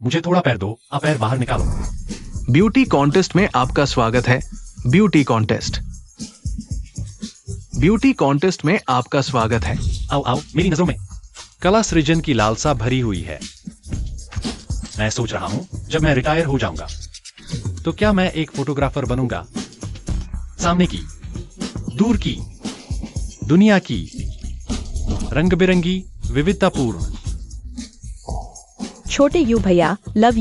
मुझे थोड़ा पैर दो, आप पैर बाहर निकालो। ब्यूटी कॉन्टेस्ट में आपका स्वागत है। ब्यूटी कॉन्टेस्ट, ब्यूटी कॉन्टेस्ट में आपका स्वागत है। आओ आओ, मेरी नजरों में कला सृजन की लालसा भरी हुई है। मैं सोच रहा हूं, जब मैं रिटायर हो जाऊंगा तो क्या मैं एक फोटोग्राफर बनूंगा। सामने की, दूर की, दुनिया की, रंग बिरंगी, विविधतापूर्ण। छोटे यू भैया, लव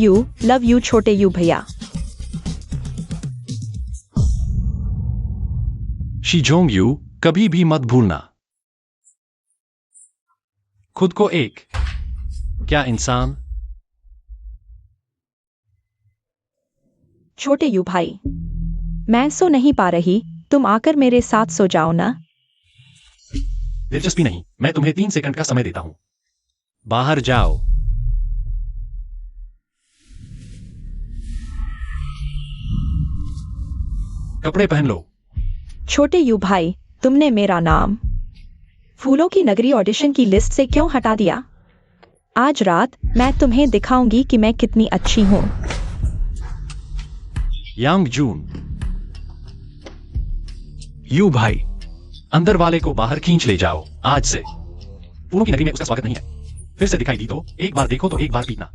यू छोटे यू भैया। शी जोंग यू, कभी भी मत भूलना। खुद को एक क्या इंसान। छोटे यू भाई, मैं सो नहीं पा रही, तुम आकर मेरे साथ सो जाओ ना। दिलचस्पी नहीं, मैं तुम्हें 3 सेकंड का समय देता हूं। बाहर जाओ। कपड़े पहन लो। छोटे यू भाई, तुमने मेरा नाम फूलों की नगरी ऑडिशन की लिस्ट से क्यों हटा दिया? आज रात मैं तुम्हें दिखाऊंगी कि मैं कितनी अच्छी हूं। यांग जून, यू भाई, अंदर वाले को बाहर खींच ले जाओ आज से। फूलों की नगरी में उसका स्वागत नहीं है। फिर से दिखाई दी तो एक बार देखो तो एक बार पीटना।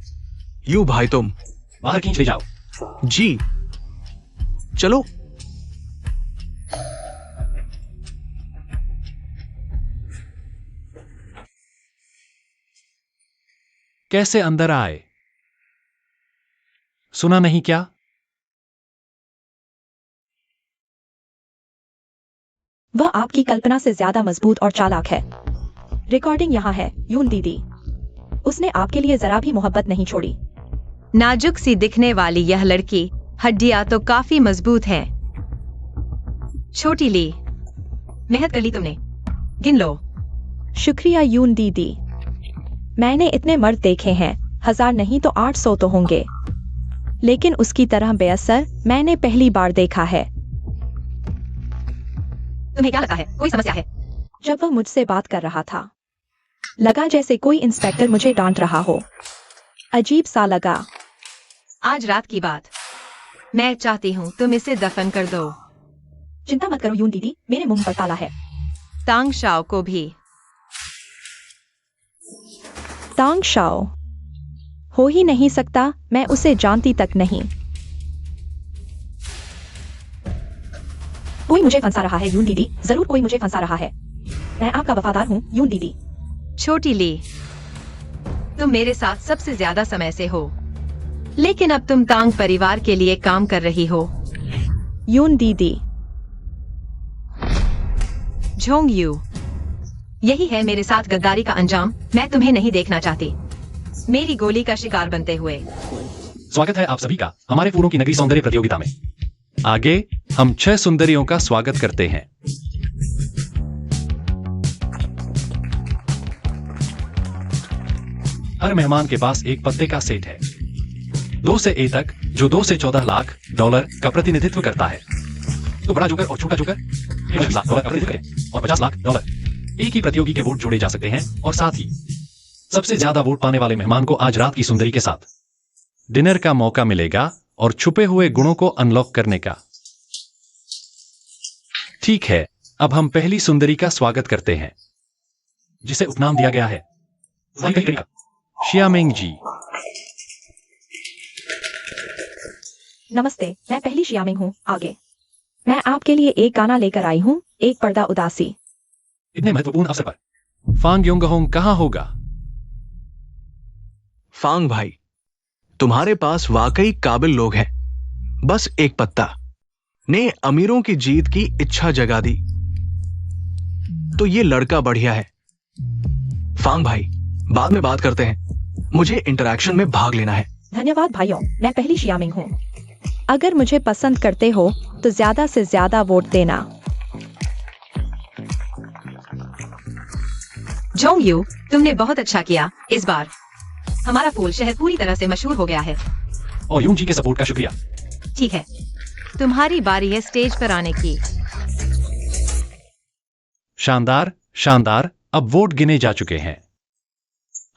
यू भाई तुम। बाहर खींच ले जाओ। जी चलो। कैसे अंदर आए? सुना नहीं क्या? वह आपकी कल्पना से ज्यादा मजबूत और चालाक है। रिकॉर्डिंग यहाँ है, यून दीदी। उसने आपके लिए जरा भी मोहब्बत नहीं छोड़ी। नाजुक सी दिखने वाली यह लड़की, हड्डियां तो काफी मजबूत हैं। छोटी ली, मेहनत कर ली तुमने, गिन लो। शुक्रिया यून दीदी। मैंने इतने मर्द देखे हैं, 1000 नहीं तो 800 तो होंगे, लेकिन उसकी तरह बेअसर मैंने पहली बार देखा है। तुम्हें क्या लगता है कोई समस्या है? जब वह मुझसे बात कर रहा था, लगा जैसे कोई इंस्पेक्टर मुझे डांट रहा हो। अजीब सा लगा। आज रात की बात, मैं चाहती हूँ तुम इसे दफन कर दो। चिंता मत करो यून दीदी, मेरे मुंह पर ताला है। तांग शाओ को भी। तांग शाओ हो ही नहीं सकता, मैं उसे जानती तक नहीं। कोई मुझे फंसा रहा है यून दीदी, जरूर कोई मुझे फंसा रहा है। मैं आपका वफादार हूँ यून दीदी। छोटी ली, तुम मेरे साथ सबसे ज्यादा समय से हो, लेकिन अब तुम तांग परिवार के लिए काम कर रही हो। यून दीदी। झोंग यू, यही है मेरे साथ गद्दारी का अंजाम। मैं तुम्हें नहीं देखना चाहती मेरी गोली का शिकार बनते हुए। स्वागत है आप सभी का हमारे फूलों की नगरी सौंदर्य प्रतियोगिता में। आगे हम 6 सुंदरियों का स्वागत करते हैं। हर मेहमान के पास एक पत्ते का सेट है, 2 से ए तक, जो 2 से 14 लाख डॉलर का प्रतिनिधित्व करता है। तो बड़ा जोकर और छोटा जोकर 20 लाख डॉलर का प्रतिनिधित्व करें और 50 लाख डॉलर। एक ही प्रतियोगी के वोट जोड़े जा सकते हैं और साथ ही सबसे ज्यादा वोट पाने वाले मेहमान को आज रात की सुंदरी के साथ डिनर का मौका मिलेगा और छुपे हुए गुणों को अनलॉक करने का। ठीक है, अब हम पहली सुंदरी का स्वागत करते हैं, जिसे उपनाम दिया गया है शियामेंग जी। नमस्ते, मैं पहली शियामिंग हूँ। आगे मैं आपके लिए एक गाना लेकर आई हूँ, एक पर्दा उदासी। इतने महत्वपूर्ण अवसर पर फांग योंगहोंग कहां होगा? फांग भाई, तुम्हारे पास वाकई काबिल लोग हैं। बस एक पत्ता ने अमीरों की जीत की इच्छा जगा दी, तो ये लड़का बढ़िया है। फांग भाई, बाद में बात करते हैं, मुझे इंटरैक्शन में भाग लेना है। धन्यवाद भाइयों, मैं पहली शियामिंग हूँ। अगर मुझे पसंद करते हो तो ज्यादा से ज्यादा वोट देना। जोंग यू, तुमने बहुत अच्छा किया। इस बार हमारा फूल शहर पूरी तरह से मशहूर हो गया है। और यूं जी के सपोर्ट का शुक्रिया। ठीक है, तुम्हारी बारी है स्टेज पर आने की। शानदार शानदार, अब वोट गिने जा चुके हैं।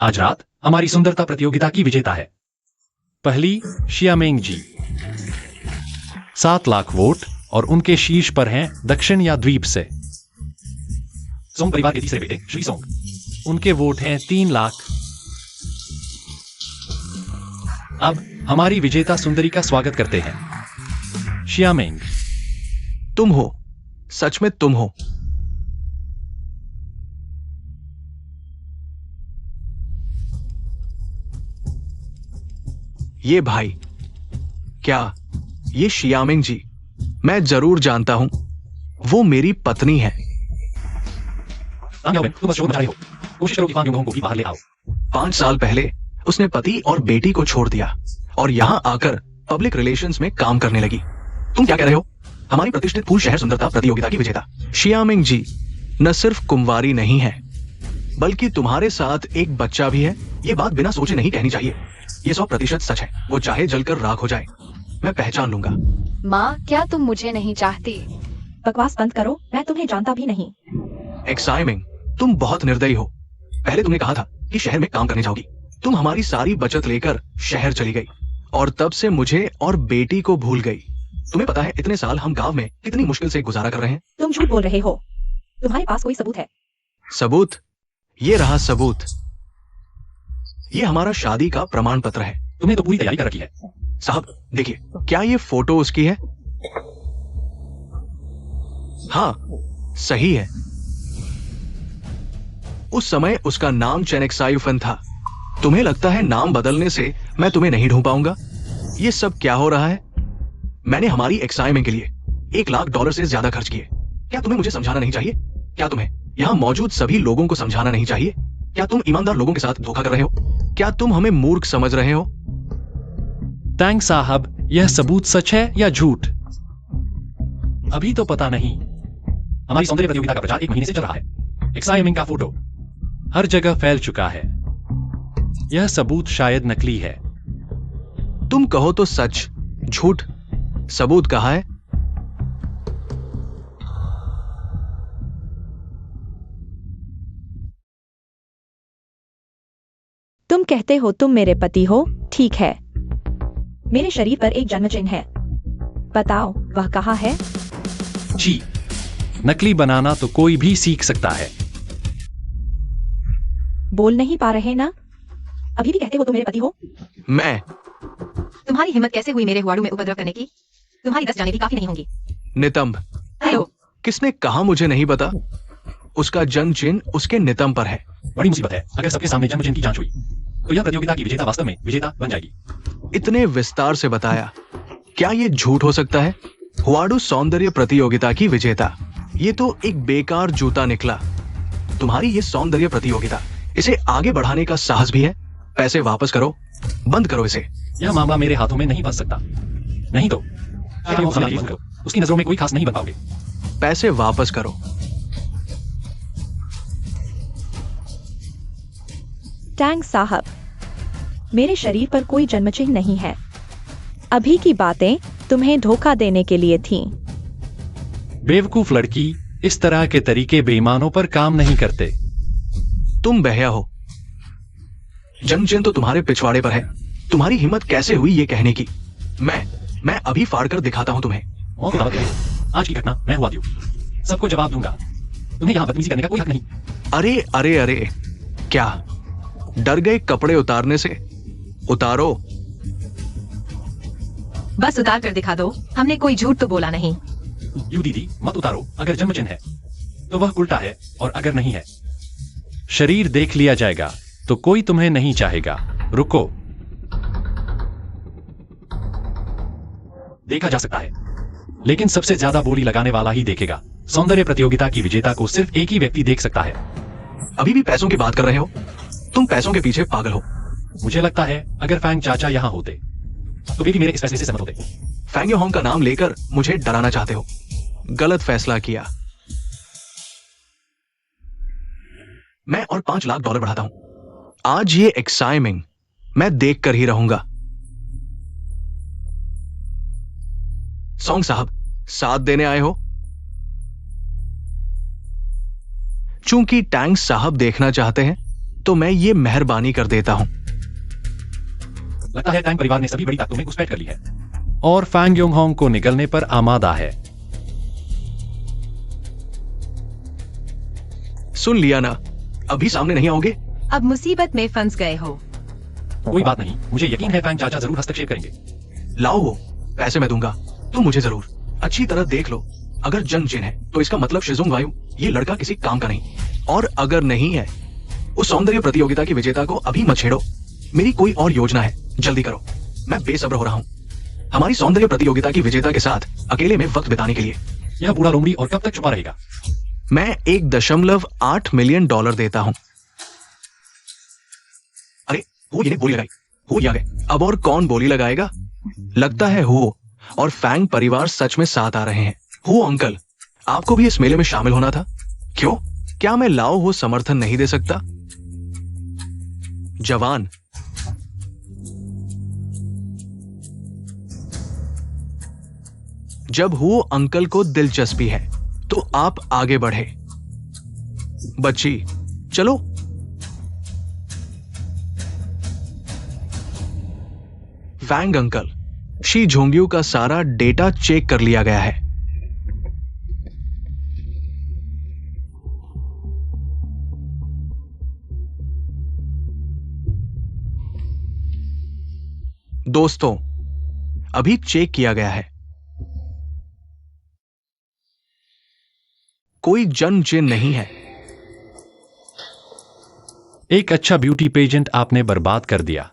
आज रात हमारी सुंदरता प्रतियोगिता की विजेता है पहली शियामेंग जी, 7 लाख वोट, और उनके शीर्ष पर हैं दक्षिण या द्वीप से सोंग परिवार के तीसरे बेटे श्री सोंग। उनके वोट हैं 3 लाख। अब हमारी विजेता सुंदरी का स्वागत करते हैं शियामेंग। तुम हो, सच में तुम हो। ये भाई, क्या ये शियामिंग जी? मैं जरूर जानता हूं, वो मेरी पत्नी है। सांग याओमिंग, तुम बस शोर मचा रहे हो। कोशिश करो कि फांग योंगहोंग को भी बाहर ले आओ। 5 साल पहले उसने पति और बेटी को छोड़ दिया और यहाँ आकर पब्लिक रिलेशंस में काम करने लगी। तुम क्या कह रहे हो? हमारी प्रतिष्ठित फूल शहर सुंदरता प्रतियोगिता की विजेता शियामिंग जी न सिर्फ कुंवारी नहीं है, बल्कि तुम्हारे साथ एक बच्चा भी है। ये बात बिना सोचे नहीं कहनी चाहिए। ये 100% सच है। वो चाहे जलकर राख हो जाए, मैं पहचान लूंगा। माँ, क्या तुम मुझे नहीं चाहती? बकवास बंद करो, मैं तुम्हें जानता भी नहीं। एक्साइमिंग, तुम बहुत निर्दयी हो। पहले तुमने कहा था कि शहर में काम करने जाओगी। तुम हमारी सारी बचत लेकर शहर चली गई और तब से मुझे और बेटी को भूल गई। तुम्हें पता है इतने साल हम गांव में कितनी मुश्किल से गुजारा कर रहे हैं। तुम झूठ बोल रहे हो। तुम्हारे पास कोई सबूत है? सबूत? ये रहा सबूत। ये हमारा शादी का प्रमाण पत्र है। तुमने तो पूरी तैयारी कर रखी है। साहब देखिए, क्या ये फोटो उसकी है? हाँ, सही है। उस समय उसका नाम चेनेक्सायुफन था। तुम्हें लगता है नाम बदलने से मैं तुम्हें नहीं ढूंढ पाऊंगा? ये सब क्या हो रहा है? मैंने हमारी एक्साइमिंग के लिए $1,00,000 से ज्यादा खर्च किए। क्या तुम्हें मुझे समझाना नहीं चाहिए? क्या तुम्हें यहाँ मौजूद सभी लोगों को समझाना नहीं चाहिए? क्या तुम ईमानदार लोगों के साथ धोखा कर रहे हो? क्या तुम हमें मूर्ख समझ रहे हो? टैंग साहब, यह सबूत सच है या झूठ? अभी तो पता नहीं। हमारी सौंदर्य प्रतियोगिता का प्रचार 1 महीने से चल रहा है। एक्साइमिंग का फोटो हर जगह फैल चुका है। यह सबूत शायद नकली है। तुम कहो तो सच, झूठ। सबूत कहाँ है? तुम कहते हो तुम मेरे पति हो, ठीक है। मेरे शरीर पर एक जन्म चिन्ह है। बताओ वह कहाँ है? जी, नकली बनाना तो कोई भी सीख सकता है। बोल नहीं पा रहे ना? अभी भी कहते हो तुम मेरे पति हो? मैं? तुम्हारी हिम्मत कैसे हुई मेरे हुआड़ू में उपद्रव करने की? तुम्हारी 10 जाने भी काफी नहीं होंगी। नितंब। हेलो, किसने कहा मुझे नहीं पता? उसका जन्म चिन्ह उसके नितंब पर है। बड़ी मुसीबत है। अगर सबके सामने जन्म चिन्ह की जांच हुई तो यह प्रतियोगिता की विजेता वास्तव में विजेता बन जाएगी। इतने विस्तार से बताया, क्या ये झूठ हो सकता है? हुआडू सौंदर्य प्रतियोगिता की विजेता, ये तो एक बेकार जूता निकला। तुम्हारी ये सौंदर्य प्रतियोगिता, इसे आगे बढ़ाने का साहस भी है? पैसे वापस करो, बंद करो इसे। यह मामला मेरे हाथों में नहीं फंस सकता। नहीं तो बंद करो। उसकी नजरों में कोई खास नहीं बन पाओगे। पैसे वापस करो। टैंग साहब, मेरे शरीर पर कोई जन्म चिन्ह नहीं है। अभी की बातें तुम्हें धोखा देने के लिए थीं। बेवकूफ लड़की, इस तरह के तरीके बेईमानों पर काम नहीं करते। तुम बहया हो। जन्म चिन्ह तो तुम्हारे पिछवाड़े पर है। तुम्हारी हिम्मत कैसे हुई ये कहने की? मैं अभी फाड़ कर दिखाता हूं तुम्हें। आज की घटना मैं हुआ दूं। सबको जवाब दूंगा। तुम्हें यहां बदतमीजी करने का कोई हक नहीं। अरे अरे अरे, क्या डर गए कपड़े उतारने से? उतारो। बस उतार कर दिखा दो। हमने कोई झूठ तो बोला नहीं। यू दीदी, मत उतारो। अगर जन्म चिन्ह है तो वह उल्टा है, और अगर नहीं है, शरीर देख लिया जाएगा तो कोई तुम्हें नहीं चाहेगा। रुको, देखा जा सकता है, लेकिन सबसे ज्यादा बोली लगाने वाला ही देखेगा। सौंदर्य प्रतियोगिता की विजेता को सिर्फ एक ही व्यक्ति देख सकता है। अभी भी पैसों की बात कर रहे हो? तुम पैसों के पीछे पागल हो। मुझे लगता है अगर फैंग चाचा यहां होते तो वे भी मेरे इस फैसले से सहमत होते। फैंग योहोंग का नाम लेकर मुझे डराना चाहते हो। गलत फैसला किया। मैं और $5,00,000 बढ़ाता हूं। आज ये एक्साइमिंग मैं देख कर ही रहूंगा। सॉन्ग साहब, साथ देने आए हो? चूंकि टैंग साहब देखना चाहते हैं तो मैं ये मेहरबानी कर देता हूं। लगता है टैंग परिवार ने सभी बड़ी ताकतों में घुसपैठ कर ली है और फैंग योंगहोंग को निगलने पर आमादा है। सुन लिया ना? अभी सामने नहीं आओगे? अब मुसीबत में फंस गए हो। कोई बात नहीं, मुझे यकीन है फैंग चाचा जरूर हस्तक्षेप करेंगे। लाओ वो पैसे मैं दूंगा। तुम मुझे जरूर अच्छी तरह देख लो। अगर जन्म चिन्ह है तो इसका मतलब शिजुंग वायु ये लड़का किसी काम का नहीं, और अगर नहीं है, उस सौंदर्य प्रतियोगिता की विजेता को अभी मत छेड़ो। मेरी कोई और योजना है, जल्दी करो। मैं बेसब्र हो रहा हूं हमारी सौंदर्य प्रतियोगिता की विजेता के साथ अकेले में वक्त बिताने के लिए। यह बूढ़ा लोमड़ी और कब तक छुपा रहेगा? मैं 1.8 मिलियन डॉलर देता हूं। अरे वो ये ने बोली लगाई, हो आ गए। अब और कौन बोली लगाएगा? लगता है हो और फैंग परिवार सच में साथ आ रहे हैं। हो अंकल, आपको भी इस मेले में शामिल होना था। क्यों? क्या मैं लाओ हो समर्थन नहीं दे सकता? जवान, जब हो अंकल को दिलचस्पी है तो आप आगे बढ़े। बच्ची, चलो। फैंग अंकल, शी झोंगियों का सारा डेटा चेक कर लिया गया है। दोस्तों, अभी चेक किया गया है। कोई जन जिन नहीं है। एक अच्छा ब्यूटी पेजेंट आपने बर्बाद कर दिया।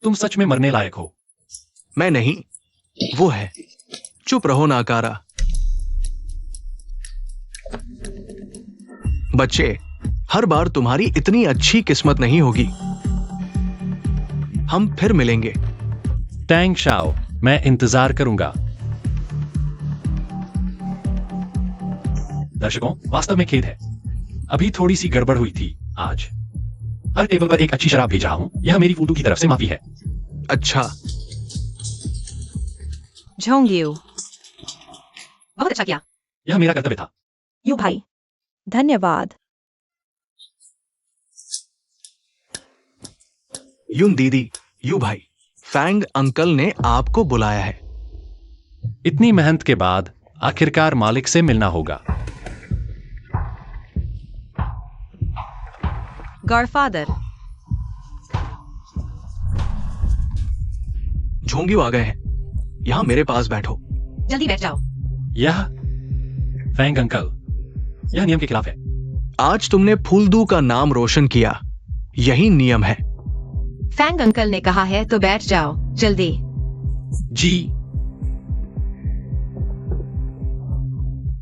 तुम सच में मरने लायक हो। मैं नहीं, वो है। चुप रहो नाकारा। बच्चे, हर बार तुम्हारी इतनी अच्छी किस्मत नहीं होगी। हम फिर मिलेंगे। टैंग शाओ, मैं इंतजार करूंगा। दर्शकों, वास्तव में खेद है, अभी थोड़ी सी गड़बड़ हुई थी। आज हर टेबल पर एक अच्छी शराब भेजा हूं। यह मेरी फूटू की तरफ से माफी है। अच्छा, झोंगियो, बहुत अच्छा किया। यह मेरा कर्तव्य था। यू भाई, धन्यवाद। यून दीदी, यू भाई, फैंग अंकल ने आपको बुलाया है। इतनी मेहनत के बाद आखिरकार मालिक से मिलना होगा। गॉडफादर, झोंगियो आ गए हैं। यहां मेरे पास बैठो। जल्दी बैठ जाओ। यह फैंग अंकल, यह नियम के खिलाफ है। आज तुमने फूलदू का नाम रोशन किया, यही नियम है। फैंग अंकल ने कहा है तो बैठ जाओ जल्दी। जी।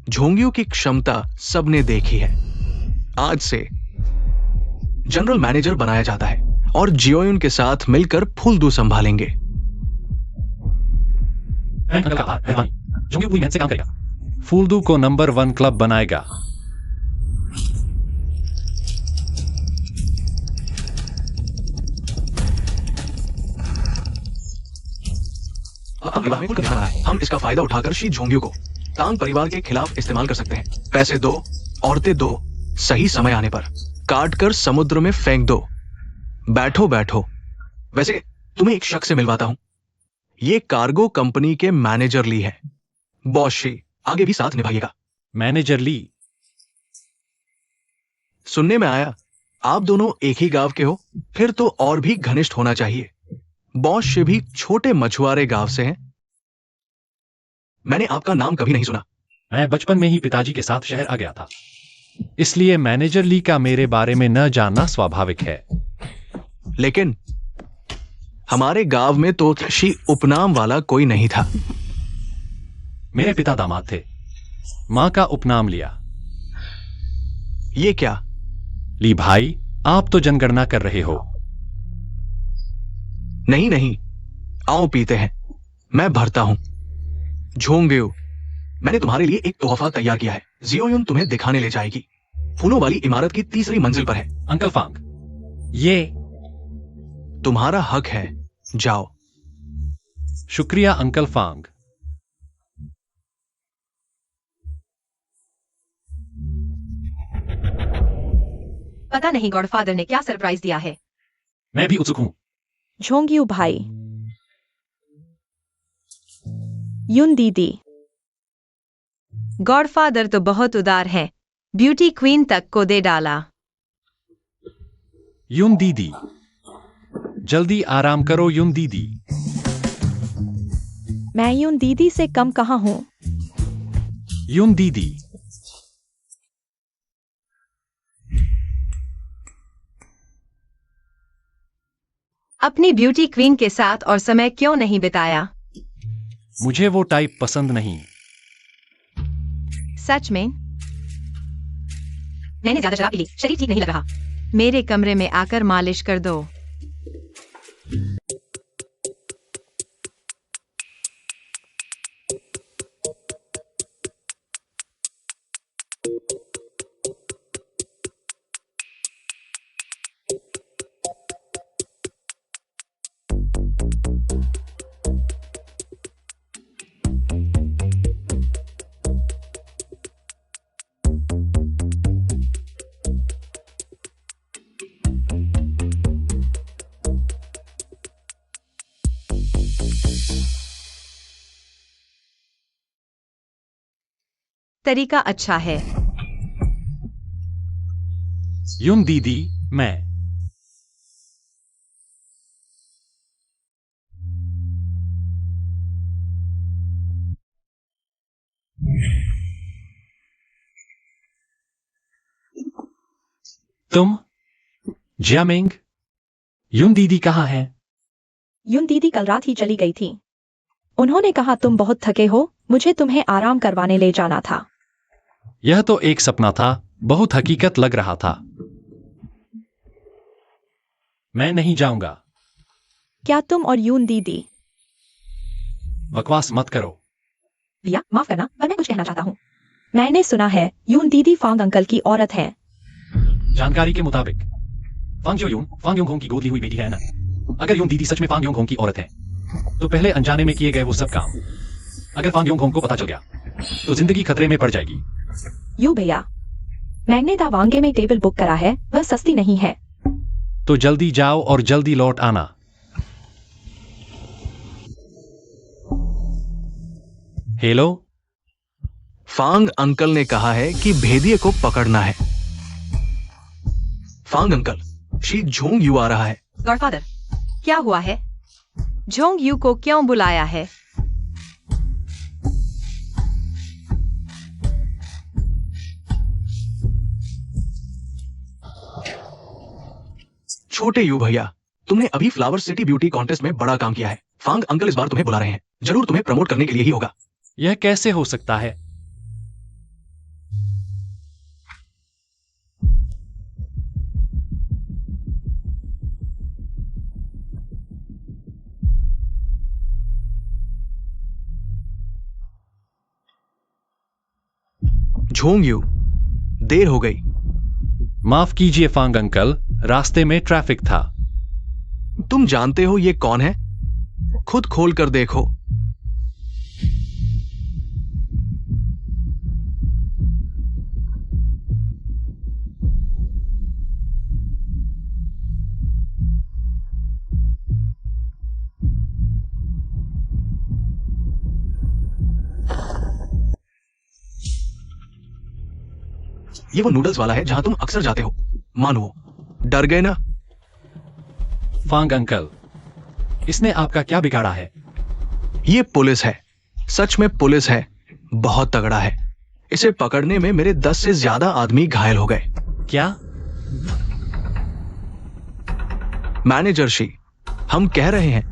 झोंगियों की क्षमता सबने देखी है। आज से जनरल मैनेजर बनाया जाता है और जियोयुन के साथ मिलकर फूलदू संभालेंगे। फैंग अंकल का आभार, मेहरबानी। जोंगी पूरी मेहनत से काम करेगा। फूलदू को नंबर 1 क्लब बनाएगा। हम इसका फायदा उठाकर शी झोंगियों को तांग परिवार के खिलाफ इस्तेमाल कर सकते हैं। पैसे दो, औरतें दो, सही समय आने पर काट कर समुद्र में फेंक दो। बैठो बैठो। वैसे तुम्हें एक शख्स से मिलवाता हूं। ये कार्गो कंपनी के मैनेजर ली है। बॉस शी, आगे भी साथ निभाइएगा। मैनेजर ली, सुनने में आया आप दोनों एक ही गांव के हो, फिर तो और भी घनिष्ठ होना चाहिए। बॉस शी भी छोटे मछुआरे गांव से हैं। मैंने आपका नाम कभी नहीं सुना। मैं बचपन में ही पिताजी के साथ शहर आ गया था, इसलिए मैनेजर ली का मेरे बारे में न जानना स्वाभाविक है। लेकिन हमारे गांव में तो शी उपनाम वाला कोई नहीं था। मेरे पिता दामाद थे, मां का उपनाम लिया। ये क्या? ली भाई, आप तो जनगणना कर रहे हो। नहीं नहीं, आओ पीते हैं, मैं भरता हूं। झोंगेऊ, मैंने तुम्हारे लिए एक तोहफा तैयार किया है। जियोयुन तुम्हें दिखाने ले जाएगी। फूलों वाली इमारत की 3री मंजिल पर है। अंकल फांग, ये तुम्हारा हक है, जाओ। शुक्रिया अंकल फांग। पता नहीं गॉडफादर ने क्या सरप्राइज दिया है। मैं भी उत्सुक हूं। झोंगियो भाई, यून दीदी, गॉडफादर तो बहुत उदार है, ब्यूटी क्वीन तक को दे डाला। यून दीदी, जल्दी आराम करो यून दीदी। मैं यून दीदी से कम कहाँ हूं। यून दीदी, अपनी ब्यूटी क्वीन के साथ और समय क्यों नहीं बिताया? मुझे वो टाइप पसंद नहीं। सच में? मैंने ज्यादा शराब पी ली, शरीर ठीक नहीं लग रहा। मेरे कमरे में आकर मालिश कर दो। तरीका अच्छा है। यून दीदी, मैं। तुम? जियामिंग? यून दीदी कहाँ है? यून दीदी कल रात ही चली गई थी। उन्होंने कहा तुम बहुत थके हो, मुझे तुम्हें आराम करवाने ले जाना था। यह तो एक सपना था, बहुत हकीकत लग रहा था। मैं नहीं जाऊंगा। क्या तुम और यून दीदी? बकवास मत करो। भैया माफ करना, पर मैं कुछ कहना चाहता हूँ। मैंने सुना है यून दीदी फांग अंकल की औरत है। जानकारी के मुताबिक फांग यून फांग योंग की गोद ली हुई बेटी है ना। अगर यून दीदी सच में फांग योंग की औरत है तो पहले अनजाने में किए गए वो सब काम अगर फांग योंग को पता चल गया तो जिंदगी खतरे में पड़ जाएगी। यू भैया, मैंने दावांगे में टेबल बुक करा है, वह सस्ती नहीं है। तो जल्दी जाओ और जल्दी लौट आना। हेलो, फांग अंकल ने कहा है कि भेदिए को पकड़ना है। फांग अंकल, शी झोंग यू आ रहा है। गॉडफादर, क्या हुआ है? झोंग यू को क्यों बुलाया है? छोटे यू भैया, तुमने अभी फ्लावर सिटी ब्यूटी कॉन्टेस्ट में बड़ा काम किया है। फांग अंकल इस बार तुम्हें बुला रहे हैं, जरूर तुम्हें प्रमोट करने के लिए ही होगा। यह कैसे हो सकता है? झोंग यू, देर हो गई। माफ कीजिए फांग अंकल, रास्ते में ट्रैफिक था। तुम जानते हो ये कौन है? खुद खोल कर देखो। ये वो नूडल्स वाला है जहां तुम अक्सर जाते हो। मानो, डर गए ना? फांग अंकल, इसने आपका क्या बिगाड़ा है? ये पुलिस है, सच में पुलिस है, बहुत तगड़ा है। इसे पकड़ने में मेरे 10 से ज्यादा आदमी घायल हो गए। क्या? मैनेजर शी, हम कह रहे हैं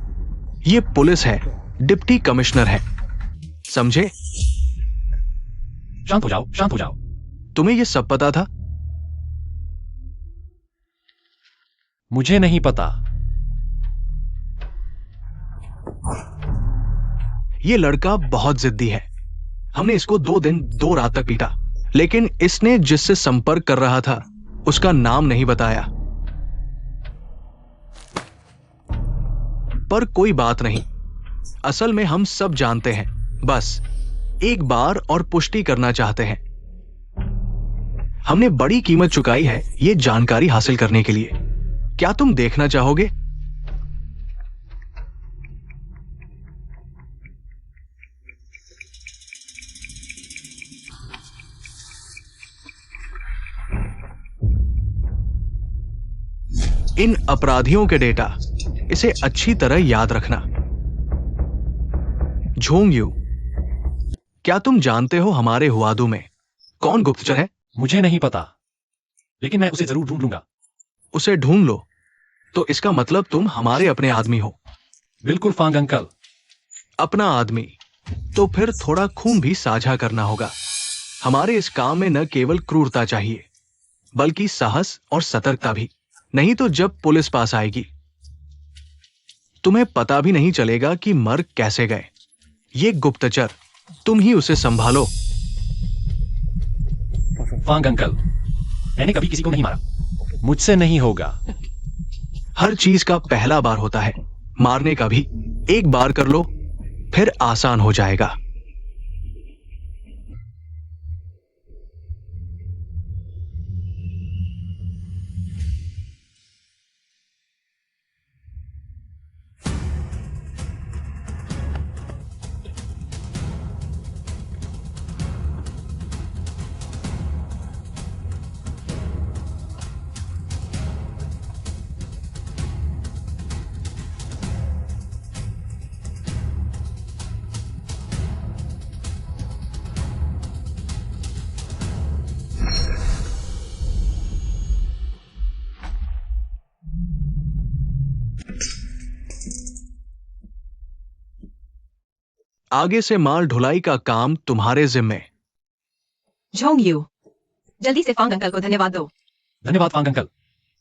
ये पुलिस है, डिप्टी कमिश्नर है, समझे? शांत हो जाओ, शांत हो जाओ। तुम्हें ये सब पता था? मुझे नहीं पता। ये लड़का बहुत जिद्दी है। हमने इसको 2 दिन 2 रात तक पीटा, लेकिन इसने जिससे संपर्क कर रहा था उसका नाम नहीं बताया। पर कोई बात नहीं, असल में हम सब जानते हैं, बस एक बार और पुष्टि करना चाहते हैं। हमने बड़ी कीमत चुकाई है ये जानकारी हासिल करने के लिए। क्या तुम देखना चाहोगे? इन अपराधियों के डेटा, इसे अच्छी तरह याद रखना। झोंग यू, क्या तुम जानते हो हमारे हुआदू में कौन गुप्तचर है? मुझे नहीं पता, लेकिन मैं उसे जरूर ढूंढ लूंगा। उसे ढूंढ लो, तो इसका मतलब तुम हमारे अपने आदमी हो। बिल्कुल फांग अंकल। अपना आदमी, तो फिर थोड़ा खून भी साझा करना होगा। हमारे इस काम में न केवल क्रूरता चाहिए बल्कि साहस और सतर्कता भी। नहीं तो जब पुलिस पास आएगी तुम्हें पता भी नहीं चलेगा कि मर कैसे गए। ये गुप्तचर, तुम ही उसे संभालो। फांग अंकल, मैंने कभी किसी को नहीं मारा। मुझसे नहीं होगा। हर चीज का पहला बार होता है, मारने का भी। एक बार कर लो फिर आसान हो जाएगा। आगे से माल ढुलाई का काम तुम्हारे जिम्मे। झोंग यू, जल्दी से फांग अंकल को धन्यवाद दो। धन्यवाद फांग अंकल।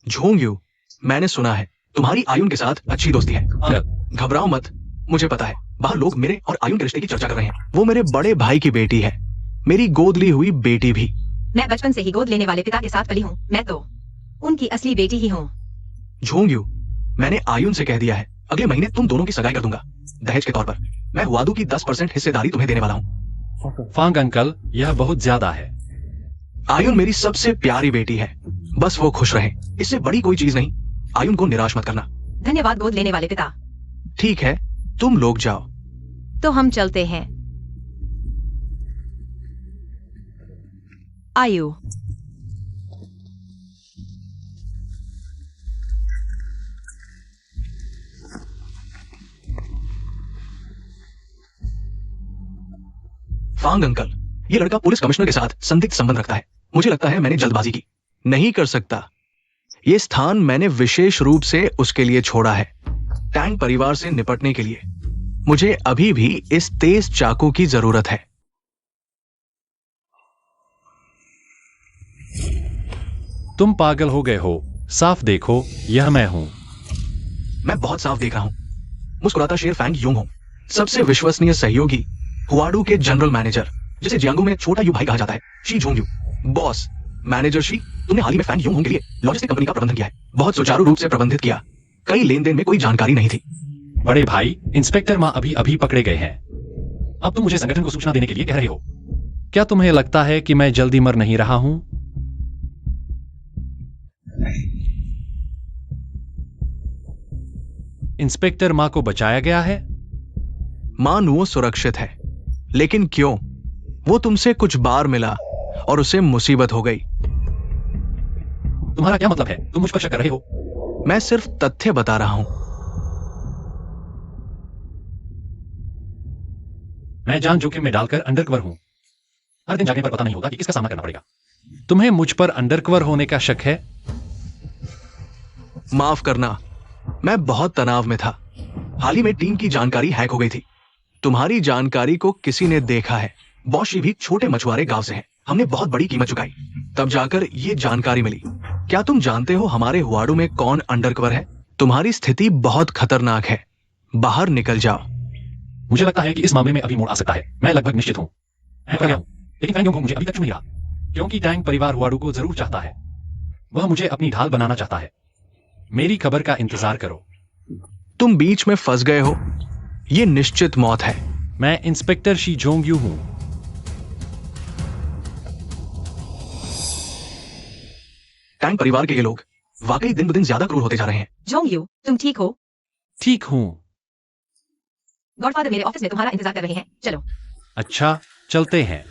झोंग यू, मैंने सुना है तुम्हारी आयुन के साथ अच्छी दोस्ती है। अंकल, घबराओ मत, मुझे पता है बाहर लोग मेरे और आयुन के रिश्ते की चर्चा कर रहे हैं। वो मेरे बड़े भाई की बेटी है, मेरी गोद ली हुई बेटी भी। मैं बचपन से ही गोद लेने वाले पिता के साथ पली हूँ। मैं तो उनकी असली बेटी ही हूँ। झोंग यू, मैंने आयुन से कह दिया है अगले महीने तुम दोनों की सगाई कर दूंगा दहेज के तौर पर। मैं हुआदू की 10% हिस्सेदारी तुम्हें देने वाला हूँ। फांग अंकल, यह बहुत ज्यादा है। आयुन मेरी सबसे प्यारी बेटी है, बस वो खुश रहे, इससे बड़ी कोई चीज नहीं। आयुन को निराश मत करना। धन्यवाद गोद लेने वाले पिता। ठीक है, तुम लोग जाओ। तो हम चलते हैं। आयु, फांग अंकल, ये लड़का पुलिस कमिश्नर के साथ संदिग्ध संबंध रखता है। मुझे लगता है मैंने जल्दबाजी की। नहीं कर सकता, ये स्थान मैंने विशेष रूप से उसके लिए छोड़ा है, टैंक परिवार से निपटने के लिए। मुझे अभी भी इस तेज चाकू की जरूरत है। तुम पागल हो गए हो। साफ देखो, यह मैं हूं। मैं बहुत साफ देख रहा हूं। मुस्कुराता शेर फैंग यूंग हूं, सबसे विश्वसनीय सहयोगी, हुआडू के जनरल मैनेजर, जिसे जियांगू में छोटा यू भाई कहा जाता है, she Zhong you. Boss, manager she, तुमने हाल ही में फैंग यूंग के लिए लॉजिस्टिक कंपनी का प्रबंधन किया है। बहुत सुचारू रूप से प्रबंधित किया। कई लेन देन में कोई जानकारी नहीं थी। बड़े भाई, इंस्पेक्टर माँ अभी अभी पकड़े गए हैं। अब तुम मुझे संगठन को सूचना देने के लिए कह रहे हो। क्या तुम्हें लगता है कि मैं जल्दी मर नहीं रहा हूं? इंस्पेक्टर माँ को बचाया गया है। मां नुओ सुरक्षित है, लेकिन क्यों? वो तुमसे कुछ बार मिला और उसे मुसीबत हो गई। तुम्हारा क्या मतलब है? तुम मुझ पर शक कर रहे हो? मैं सिर्फ तथ्य बता रहा हूं। मैं जान जोखिम में डालकर अंडरकवर हूं। हर दिन जागने पर पता नहीं होता कि किसका सामना करना पड़ेगा। तुम्हें मुझ पर अंडरकवर होने का शक है? माफ करना, मैं बहुत तनाव में था। हाल ही में टीम की जानकारी हैक हो गई थी। तुम्हारी जानकारी को किसी ने देखा है। बॉशी भी छोटे मछुआरे गांव से है। हमने बहुत बड़ी कीमत चुकाई, तब जाकर ये जानकारी मिली। क्या तुम जानते हो हमारे हुआडू में कौन अंडरकवर है? तुम्हारी स्थिति बहुत खतरनाक है, बाहर निकल जाओ। मुझे लगता है कि इस मामले में अभी मोड़ आ सकता है। मैं लगभग निश्चित हूं। मैं कर गया हूं, लेकिन फैंग यूंग को मुझे अभी तक चुन नहीं रहा, क्योंकि टैंक परिवार हुआडू को जरूर चाहता है। वह मुझे अपनी ढाल बनाना चाहता है। मेरी खबर का इंतजार करो। तुम बीच में फंस गए हो, ये निश्चित मौत है। मैं इंस्पेक्टर शी जोंग यू हूं। टैंक परिवार के ये लोग वाकई दिन ब दिन ज्यादा क्रूर होते जा रहे हैं। झोंग यू, तुम ठीक हो? ठीक हूं। गॉडफादर मेरे ऑफिस में तुम्हारा इंतजार कर रहे हैं। चलो। अच्छा, चलते हैं।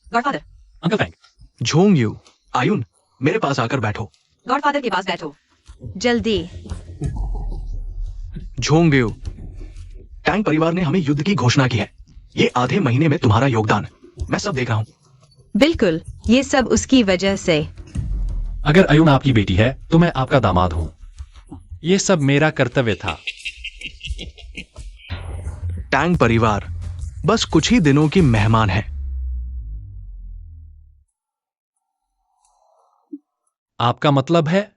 Godfather. Uncle Fang. Zhong Yu, आयुन, मेरे पास आकर बैठो। गॉडफादर के पास बैठो। जल्दी। झोंग यू, टैंक परिवार ने हमें युद्ध की घोषणा की है। ये आधे महीने में तुम्हारा योगदान, मैं सब देख रहा हूं। बिल्कुल, ये सब उसकी वजह से। अगर अयुन आपकी बेटी है तो मैं आपका दामाद हूं। ये सब मेरा कर्तव्य था। टैंग परिवार बस कुछ ही दिनों की मेहमान है। आपका मतलब है?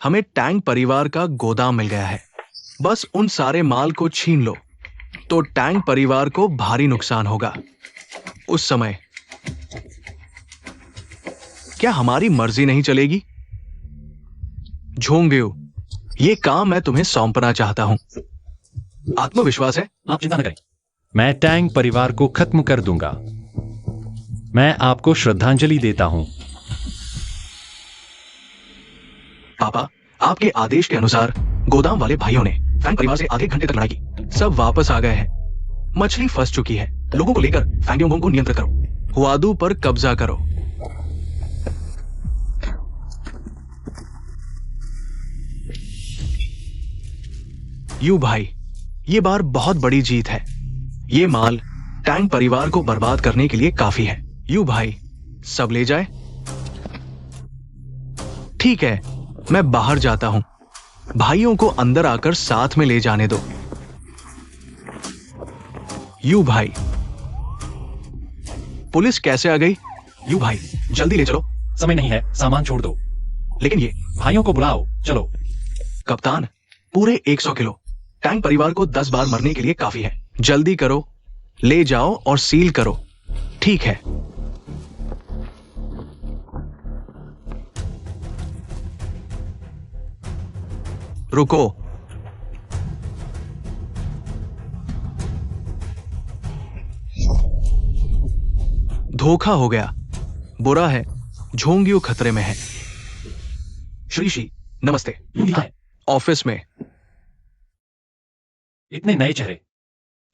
हमें टैंग परिवार का गोदाम मिल गया है। बस उन सारे माल को छीन लो तो टैंग परिवार को भारी नुकसान होगा। उस समय क्या हमारी मर्जी नहीं चलेगी? झोंगयू, ये काम मैं तुम्हें सौंपना चाहता हूं। आत्मविश्वास है? आप चिंता न करें, मैं टैंग परिवार को खत्म कर दूंगा। मैं आपको श्रद्धांजलि देता हूं। पापा, आपके आदेश के अनुसार गोदाम वाले भाइयों ने फैंग परिवार से आधे घंटे तक लड़ाई की। सब वापस आ गए हैं। मछली फंस चुकी है। लोगों को लेकर फैंगयोंगोंग को नियंत्रित करो। हुआदू पर कब्जा करो। यू भाई, ये बार बहुत बड़ी जीत है। ये माल टैंग परिवार को बर्बाद करने के लिए काफी है। यू भाई, सब ले जाए। ठीक है, मैं बाहर जाता हूं। भाइयों को अंदर आकर साथ में ले जाने दो। यू भाई, पुलिस कैसे आ गई? यू भाई, जल्दी ले चलो। समय नहीं है, सामान छोड़ दो। लेकिन ये भाइयों को बुलाओ, चलो। कप्तान, पूरे 100 किलो टैंग परिवार को 10 बार मरने के लिए काफी है। जल्दी करो, ले जाओ और सील करो। ठीक है। रुको। धोखा हो गया। बुरा है, झोंगयू खतरे में है। श्रीशी, नमस्ते। यूं लिखा है, ऑफिस में। इतने नए चेहरे।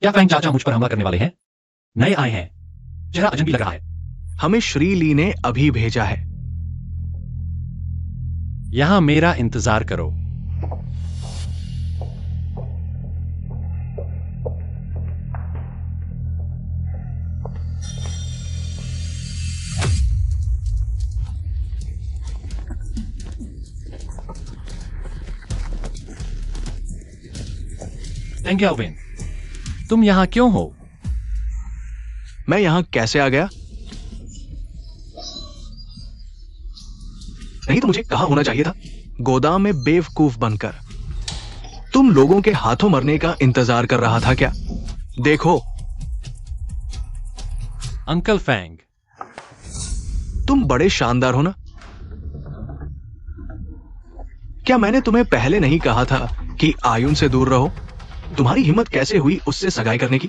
क्या फैंग चाचा मुझ पर हमला करने वाले हैं? नए आए हैं, चेहरा अजनबी लग रहा है। हमें श्री ली ने अभी भेजा है। यहां मेरा इंतजार करो। थैंक यू अविन, तुम यहां क्यों हो? मैं यहां कैसे आ गया? नहीं तो मुझे कहां होना चाहिए था? गोदाम में बेवकूफ बनकर। तुम लोगों के हाथों मरने का इंतजार कर रहा था क्या? देखो, अंकल फैंग, तुम बड़े शानदार हो ना? क्या मैंने तुम्हें पहले नहीं कहा था कि आयुन से दूर रहो? तुम्हारी हिम्मत कैसे हुई उससे सगाई करने की?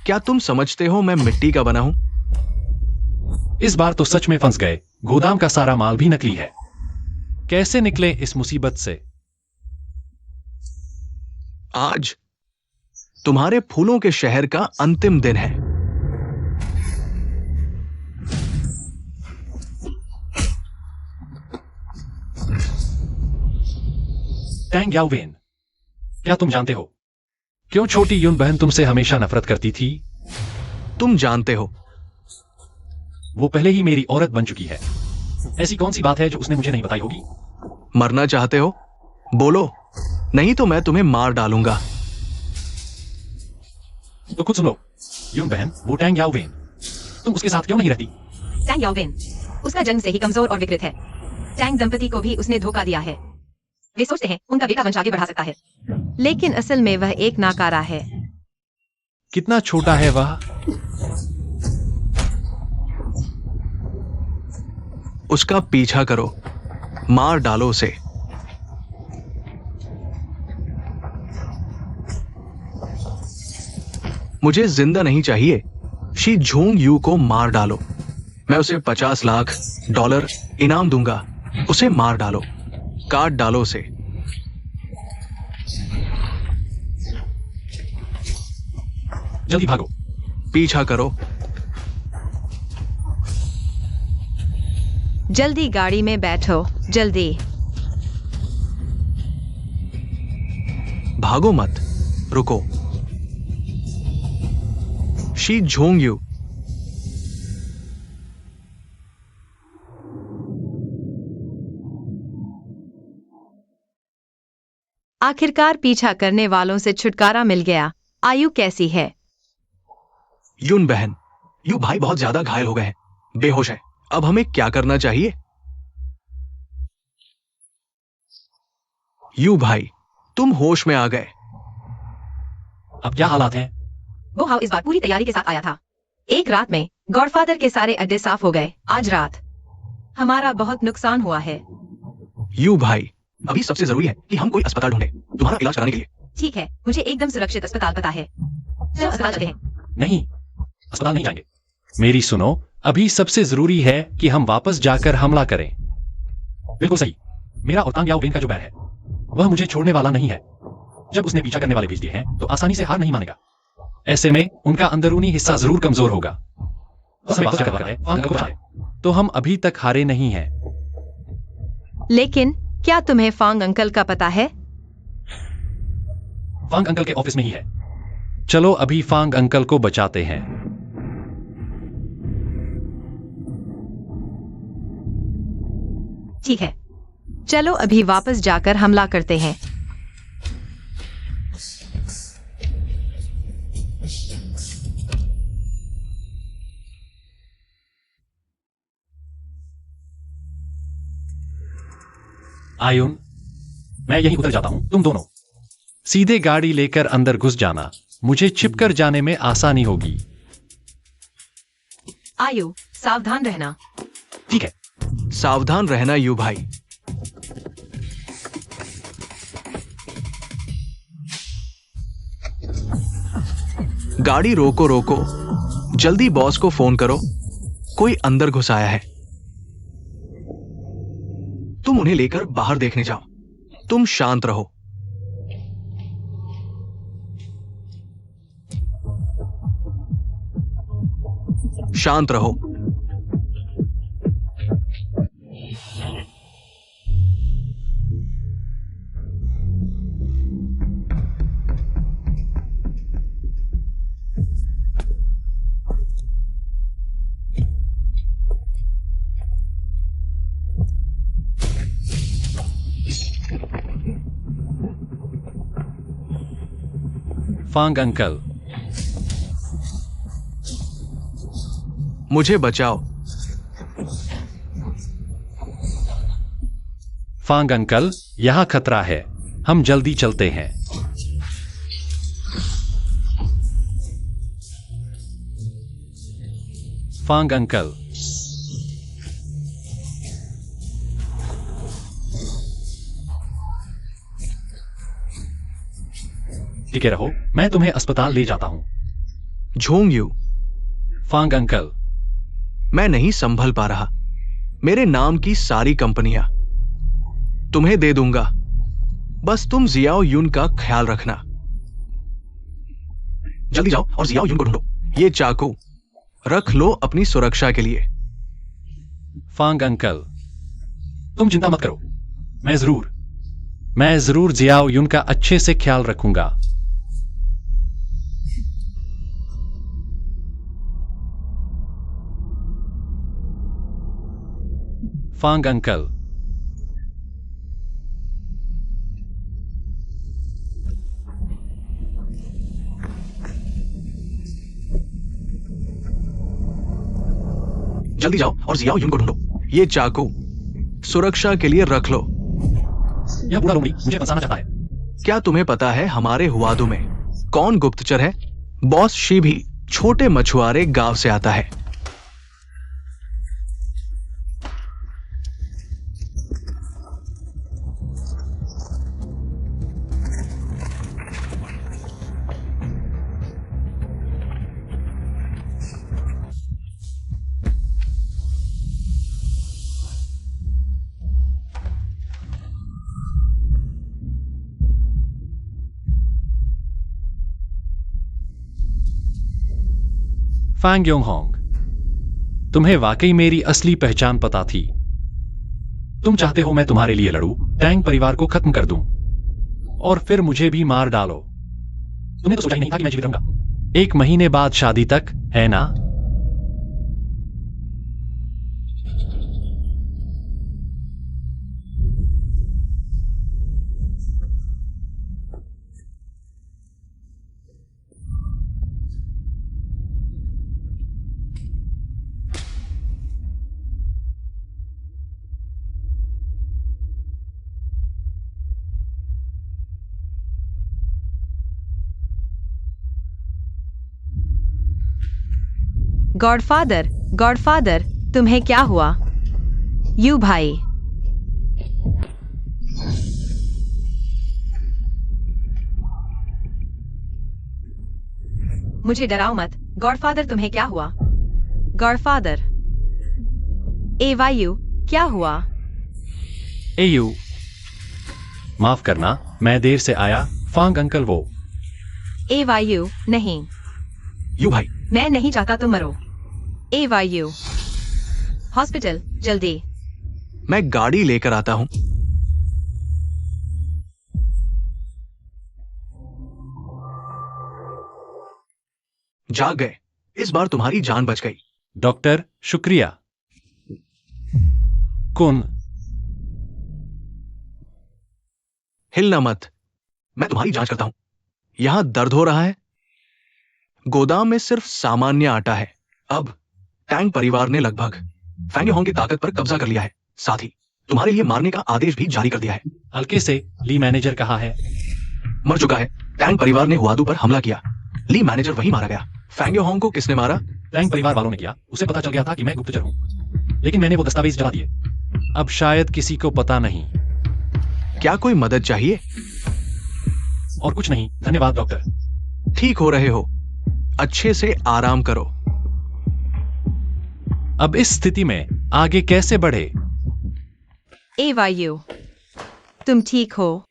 क्या तुम समझते हो मैं मिट्टी का बना हूं? इस बार तो सच में फंस गए। गोदाम का सारा माल भी नकली है। कैसे निकले इस मुसीबत से? आज तुम्हारे फूलों के शहर का अंतिम दिन है। टैंग याओवेन, क्या तुम जानते हो क्यों छोटी यून बहन तुमसे हमेशा नफरत करती थी? तुम जानते हो। वो पहले ही मेरी औरत बन चुकी है। ऐसी कौन सी बात है जो उसने मुझे नहीं बताई होगी? मरना चाहते हो? बोलो, नहीं तो मैं तुम्हें मार डालूंगा। तो खुद सुनो, यून बहन, वो टैंग याओवेन, तुम उसके साथ क्यों नहीं रहती? टैंग याओवेन, उसका जन्म से ही कमजोर और विकृत है। टैंग दंपति को भी उसने धोखा दिया है। वे सोचते हैं उनका बेटा वंश आगे बढ़ा सकता है, लेकिन असल में वह एक नाकारा है। कितना छोटा है वह? उसका पीछा करो, मार डालो उसे। मुझे जिंदा नहीं चाहिए। शी झोंग यू को मार डालो। मैं उसे $50 लाख इनाम दूंगा। उसे मार डालो, काट डालो उसे। जल्दी भागो। पीछा करो। जल्दी गाड़ी में बैठो, जल्दी। भागो मत, रुको। शी झोंग यू, आखिरकार पीछा करने वालों से छुटकारा मिल गया। आयु कैसी है? यून बहन, यू भाई बहुत ज्यादा घायल हो गए हैं, बेहोश है। अब हमें क्या करना चाहिए? यू भाई, तुम होश में आ गए। अब क्या हालात हैं? वो हाउ इस बार पूरी तैयारी के साथ आया था। एक रात में गॉडफादर के सारे अड्डे साफ हो गए। आज रात हमारा बहुत नुकसान हुआ है। यू भाई, अभी सबसे जरूरी है कि हम कोई अस्पताल ढूंढे तुम्हारा इलाज कराने के लिए। ठीक है, मुझे एकदम सुरक्षित अस्पताल पता है। चलो अस्पताल चलते हैं। नहीं, अस्पताल नहीं जाएंगे। मेरी सुनो, अभी सबसे जरूरी है कि हम वापस जाकर हमला करें। बिल्कुल सही। मेरा और तांग याओ वेन का जो बैर है वह मुझे छोड़ने वाला नहीं है। जब उसने पीछा करने वाले भेज दिए हैं तो आसानी से हार नहीं मानेगा। ऐसे में उनका अंदरूनी हिस्सा जरूर कमजोर होगा। तो हम अभी तक हारे नहीं हैं। लेकिन क्या तुम्हें फांग अंकल का पता है? फांग अंकल के ऑफिस में ही है। चलो अभी फांग अंकल को बचाते हैं। ठीक है, चलो अभी वापस जाकर हमला करते हैं। आयुन, मैं यहीं उतर जाता हूं, तुम दोनों सीधे गाड़ी लेकर अंदर घुस जाना। मुझे छिपकर जाने में आसानी होगी। आयु, सावधान रहना। ठीक है। सावधान रहना यू भाई। गाड़ी रोको रोको, जल्दी बॉस को फोन करो, कोई अंदर घुस आया है। तुम उन्हें लेकर बाहर देखने जाओ। तुम शांत रहो। शांत रहो। फांग अंकल, मुझे बचाओ। फांग अंकल, यहां खतरा है, हम जल्दी चलते हैं। फांग अंकल, ठीक है, रहो, मैं तुम्हें अस्पताल ले जाता हूं। Zhong you. फांग अंकल, मैं नहीं संभल पा रहा। मेरे नाम की सारी कंपनियां तुम्हें दे दूंगा, बस तुम जियाओ यून का ख्याल रखना। जल्दी जाओ और जियाओ यून को ढूंढो। ये चाकू रख लो अपनी सुरक्षा के लिए। फांग अंकल, तुम चिंता मत करो, मैं जरूर जियाओ यून का अच्छे से ख्याल रखूंगा। फांग अंकल, जल्दी जाओ और जियाओ यून को ढूंढो। ये चाकू सुरक्षा के लिए रख लो। यह बूढ़ा लोमड़ी मुझे फंसाना चाहता है। क्या तुम्हें पता है हमारे हुआदू में कौन गुप्तचर है? बॉस शी छोटे मछुआरे गांव से आता है। फांग योंगहोंग, तुम्हें वाकई मेरी असली पहचान पता थी। तुम चाहते हो मैं तुम्हारे लिए लड़ूं, टैंग परिवार को खत्म कर दूं और फिर मुझे भी मार डालो। तुमने तो सोचा ही नहीं था कि मैं जीवित रहूंगा। 1 महीने बाद शादी तक, है ना? गॉडफादर, गॉडफादर, तुम्हें क्या हुआ? यू भाई, मुझे डराओ मत। गॉडफादर, तुम्हें क्या हुआ? गॉडफादर, एवायु, क्या हुआ? एयू, माफ करना, मैं देर से आया। फांग अंकल वो। एवायु, नहीं, यू भाई, मैं नहीं चाहता तुम मरो। एवायु, हॉस्पिटल, जल्दी। मैं गाड़ी लेकर आता हूं। जाग गए। इस बार तुम्हारी जान बच गई। डॉक्टर, शुक्रिया। कौन? हिलना मत, मैं तुम्हारी जांच करता हूं। यहां दर्द हो रहा है? गोदाम में सिर्फ सामान्य आटा है। अब टैंग परिवार ने लगभग फैंगहोंग की ताकत पर कब्जा कर लिया है। साथ ही तुम्हारे लिए मारने का आदेश भी जारी कर दिया है। हल्के से, ली मैनेजर कहाँ है? मर चुका है। टैंग परिवार ने हुआदू पर हमला किया। ली मैनेजर वही मारा गया। फैंगहोंग को किसने मारा? टैंग परिवार वालों ने किया। उसे पता चल गया था कि मैं गुप्तचर हूं, लेकिन मैंने वो दस्तावेज जला दिए। अब शायद किसी को पता नहीं। क्या कोई मदद चाहिए? और कुछ नहीं, धन्यवाद डॉक्टर। ठीक हो रहे हो। अच्छे से आराम करो। अब इस स्थिति में आगे कैसे बढ़े? एवायु, तुम ठीक हो?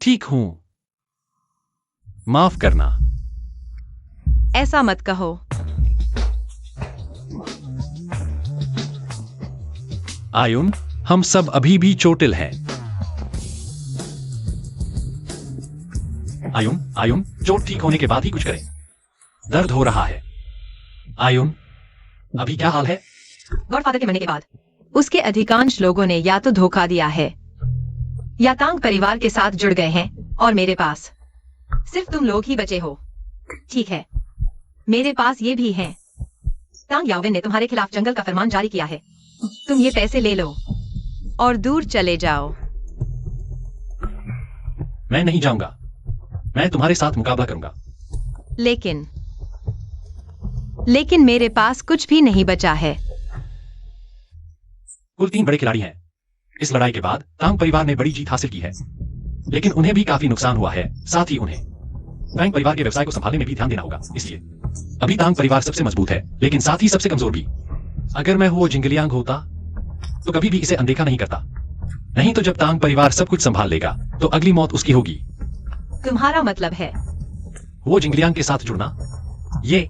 ठीक हूं। माफ करना। ऐसा मत कहो। आयुन, हम सब अभी भी चोटिल हैं। आयुन, आयुन, चोट ठीक होने के बाद ही कुछ करें। दर्द हो रहा है। आयुन, अभी क्या हाल है? गॉडफादर के मरने के बाद उसके अधिकांश लोगों ने या तो धोखा दिया है या तांग परिवार के साथ जुड़ गए हैं, और मेरे पास सिर्फ तुम लोग ही बचे हो। ठीक है, मेरे पास ये भी है। तांग याओविन ने तुम्हारे खिलाफ जंगल का फरमान जारी किया है। तुम ये पैसे ले लो और दूर चले जाओ। मैं नहीं जाऊंगा। मैं तुम्हारे साथ मुकाबला करूंगा। लेकिन मेरे पास कुछ भी नहीं बचा है। कुल 3 बड़े खिलाड़ी हैं। इस लड़ाई के बाद तांग परिवार ने बड़ी जीत हासिल की है, लेकिन उन्हें भी काफी नुकसान हुआ है। साथ ही उन्हें तांग परिवार के व्यवसाय को संभालने में भी ध्यान देना होगा। इसलिए अभी तांग परिवार सबसे मजबूत है, लेकिन साथ ही सबसे कमजोर भी। अगर मैं वो जिंगलियांग होता तो कभी भी इसे अनदेखा नहीं करता। नहीं तो जब तांग परिवार सब कुछ संभाल लेगा तो अगली मौत उसकी होगी। तुम्हारा मतलब है वो जिंगलियांग के साथ जुड़ना ये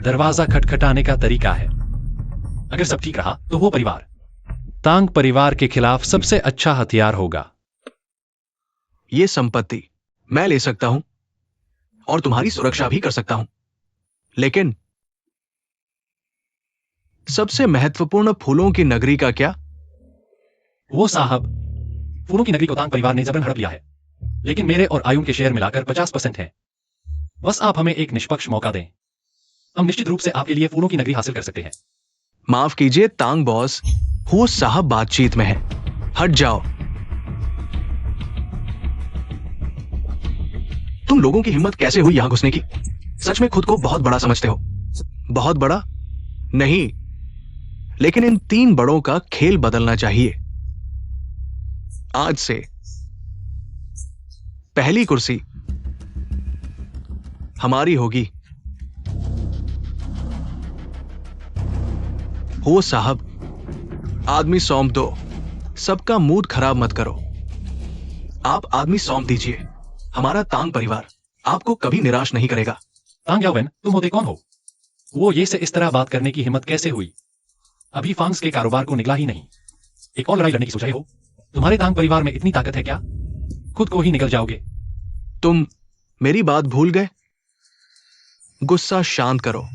दरवाजा खटखटाने का तरीका है। अगर सब ठीक रहा तो वो परिवार तांग परिवार के खिलाफ सबसे अच्छा हथियार होगा। ये संपत्ति मैं ले सकता हूं और तुम्हारी सुरक्षा भी कर सकता हूं, लेकिन सबसे महत्वपूर्ण फूलों की नगरी का क्या? वो साहब, फूलों की नगरी को तांग परिवार ने जबरन हड़प लिया है, लेकिन मेरे और आयुन के शेयर मिलाकर 50% हैं। बस आप हमें एक निष्पक्ष मौका दें। हम निश्चित रूप से आपके लिए फूलों की नगरी हासिल कर सकते हैं। माफ कीजिए तांग बॉस, वो साहब बातचीत में है। हट जाओ। तुम लोगों की हिम्मत कैसे हुई यहां घुसने की? सच में खुद को बहुत बड़ा समझते हो? बहुत बड़ा नहीं, लेकिन इन 3 बड़ों का खेल बदलना चाहिए। आज से पहली कुर्सी हमारी होगी। हो साहब, आदमी सौंप दो। सबका मूड खराब मत करो। आप आदमी सौंप दीजिए। हमारा तांग परिवार आपको कभी निराश नहीं करेगा। तांग याओविन, तुम होते कौन हो? वो ये से इस तरह बात करने की हिम्मत कैसे हुई? अभी फांग्स के कारोबार को निकला ही नहीं। एक और लड़ाई लड़ने की सोच रहे हो? तुम्हारे तांग परिवार में इतनी ताकत है क्या? खुद को ही निकल जाओगे। तुम मेरी बात भूल गए? गुस्सा शांत करो।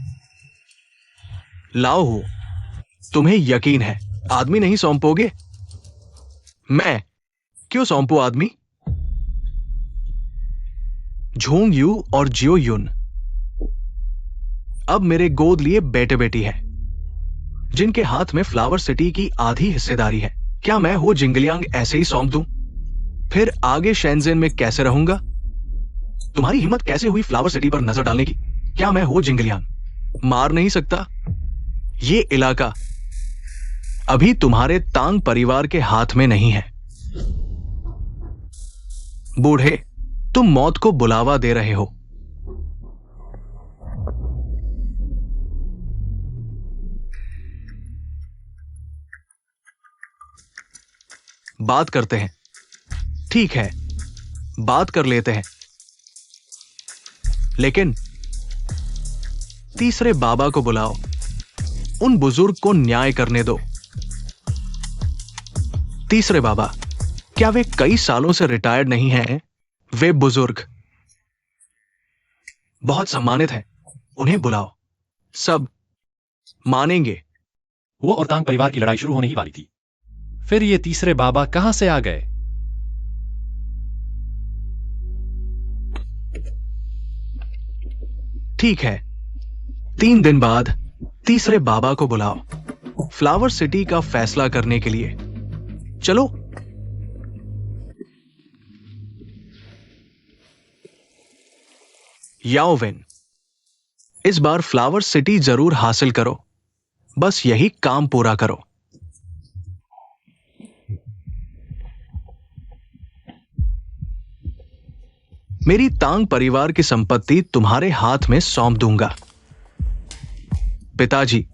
लाओ हो, तुम्हें यकीन है आदमी नहीं सौंपोगे? मैं क्यों सौंपू आदमी? झोंग यू और जियो युन अब मेरे गोद लिए बेटे बेटी हैं, जिनके हाथ में फ्लावर सिटी की आधी हिस्सेदारी है। क्या मैं हो जिंगलियांग ऐसे ही सौंप दूं? फिर आगे शेंजेन में कैसे रहूंगा? तुम्हारी हिम्मत कैसे हुई फ्लावर सिटी पर नजर डालने की? क्या मैं हो जिंगलियांग मार नहीं सकता। ये इलाका अभी तुम्हारे तांग परिवार के हाथ में नहीं है। बूढ़े, तुम मौत को बुलावा दे रहे हो। बात करते हैं। ठीक है, बात कर लेते हैं, लेकिन तीसरे बाबा को बुलाओ। उन बुजुर्ग को न्याय करने दो। तीसरे बाबा, क्या वे कई सालों से रिटायर्ड नहीं हैं? वे बुजुर्ग बहुत सम्मानित हैं, उन्हें बुलाओ। सब मानेंगे। वो और तांग परिवार की लड़ाई शुरू होने ही वाली थी। फिर ये तीसरे बाबा कहां से आ गए? ठीक है, 3 दिन बाद तीसरे बाबा को बुलाओ फ्लावर सिटी का फैसला करने के लिए। चलो। याओविन, इस बार फ्लावर सिटी जरूर हासिल करो। बस यही काम पूरा करो। मेरी तांग परिवार की संपत्ति तुम्हारे हाथ में सौंप दूंगा। पिताजी,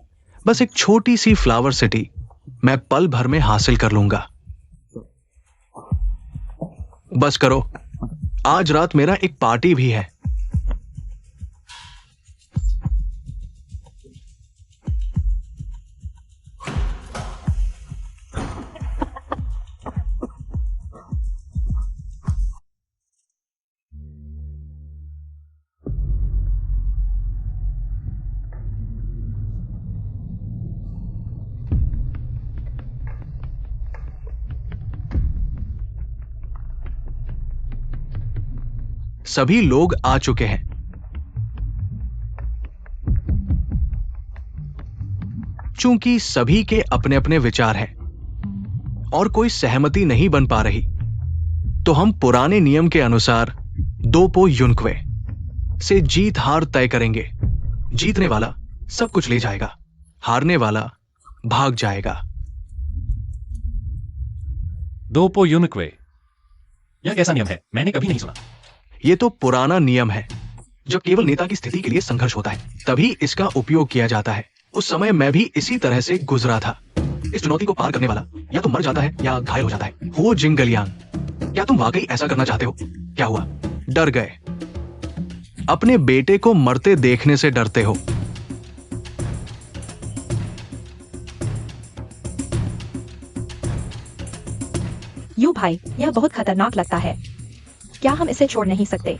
बस एक छोटी सी फ्लावर सिटी मैं पल भर में हासिल कर लूंगा। बस करो, आज रात मेरा एक पार्टी भी है। सभी लोग आ चुके हैं। चूंकि सभी के अपने अपने विचार हैं और कोई सहमति नहीं बन पा रही, तो हम पुराने नियम के अनुसार दोपो युनक्वे से जीत हार तय करेंगे। जीतने वाला सब कुछ ले जाएगा, हारने वाला भाग जाएगा। दोपो युनक्वे, यह कैसा नियम है? मैंने कभी नहीं सुना। यह तो पुराना नियम है। जब केवल नेता की स्थिति के लिए संघर्ष होता है, तभी इसका उपयोग किया जाता है। उस समय मैं भी इसी तरह से गुजरा था। इस चुनौती को पार करने वाला या तो मर जाता है या घायल हो जाता है। हो जिंगलियांग, क्या तुम वाकई ऐसा करना चाहते हो? क्या हुआ? डर गए? अपने बेटे को मरते देखने से डरते हो? यू भाई, यह बहुत खतरनाक लगता है। क्या हम इसे छोड़ नहीं सकते?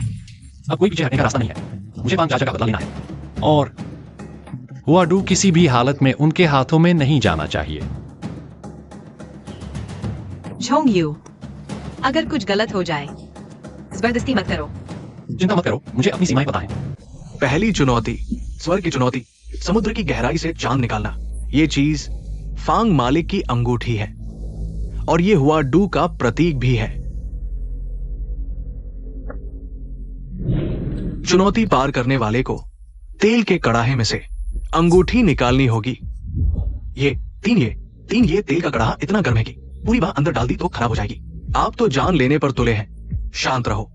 अब कोई पीछे हटने का रास्ता नहीं है। मुझे पांग चाचा का बदला लेना है, और हुआडू किसी भी हालत में उनके हाथों में नहीं जाना चाहिए। झोंग यू, अगर कुछ गलत हो जाए जबरदस्ती मत करो। चिंता मत करो, मुझे अपनी सीमाएं पता है। पहली चुनौती, स्वर्ग की चुनौती, समुद्र की गहराई से चांद निकालना। ये चीज फांग मालिक की अंगूठी है और ये हुआडू का प्रतीक भी है। चुनौती पार करने वाले को तेल के कड़ाहे में से अंगूठी निकालनी होगी। ये तेल का कड़ाहा इतना गर्म है कि पूरी बात अंदर डाल दी तो खराब हो जाएगी। आप तो जान लेने पर तुले हैं, शांत रहो।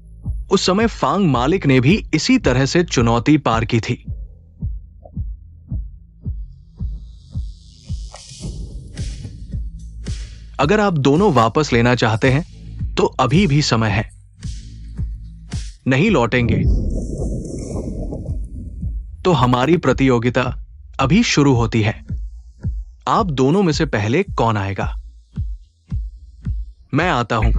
उस समय फांग मालिक ने भी इसी तरह से चुनौती पार की थी। अगर आप दोनों वापस लेना चाहते हैं तो अभी भी समय है। नहीं लौटेंगे तो हमारी प्रतियोगिता अभी शुरू होती है। आप दोनों में से पहले कौन आएगा? मैं आता हूं।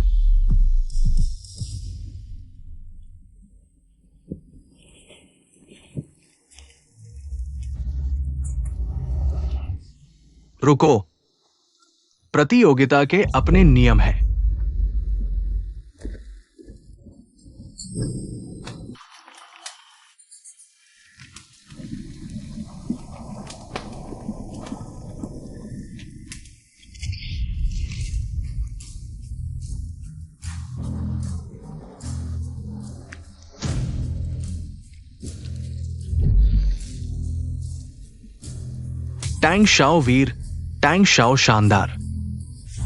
रुको, प्रतियोगिता के अपने नियम हैं। टैंग शाओ वीर, टैंग शाओ शानदार।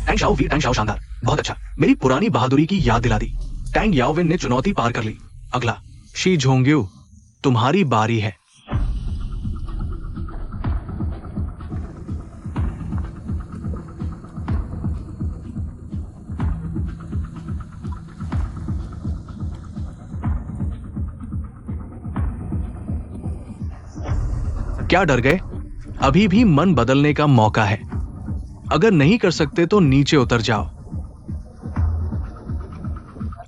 टैंग शाओ वीर, टैंग शाओ शानदार, बहुत अच्छा, मेरी पुरानी बहादुरी की याद दिला दी। टैंग याओविन ने चुनौती पार कर ली। अगला, शी झोंग्यू, तुम्हारी बारी है। क्या डर गए? अभी भी मन बदलने का मौका है। अगर नहीं कर सकते तो नीचे उतर जाओ।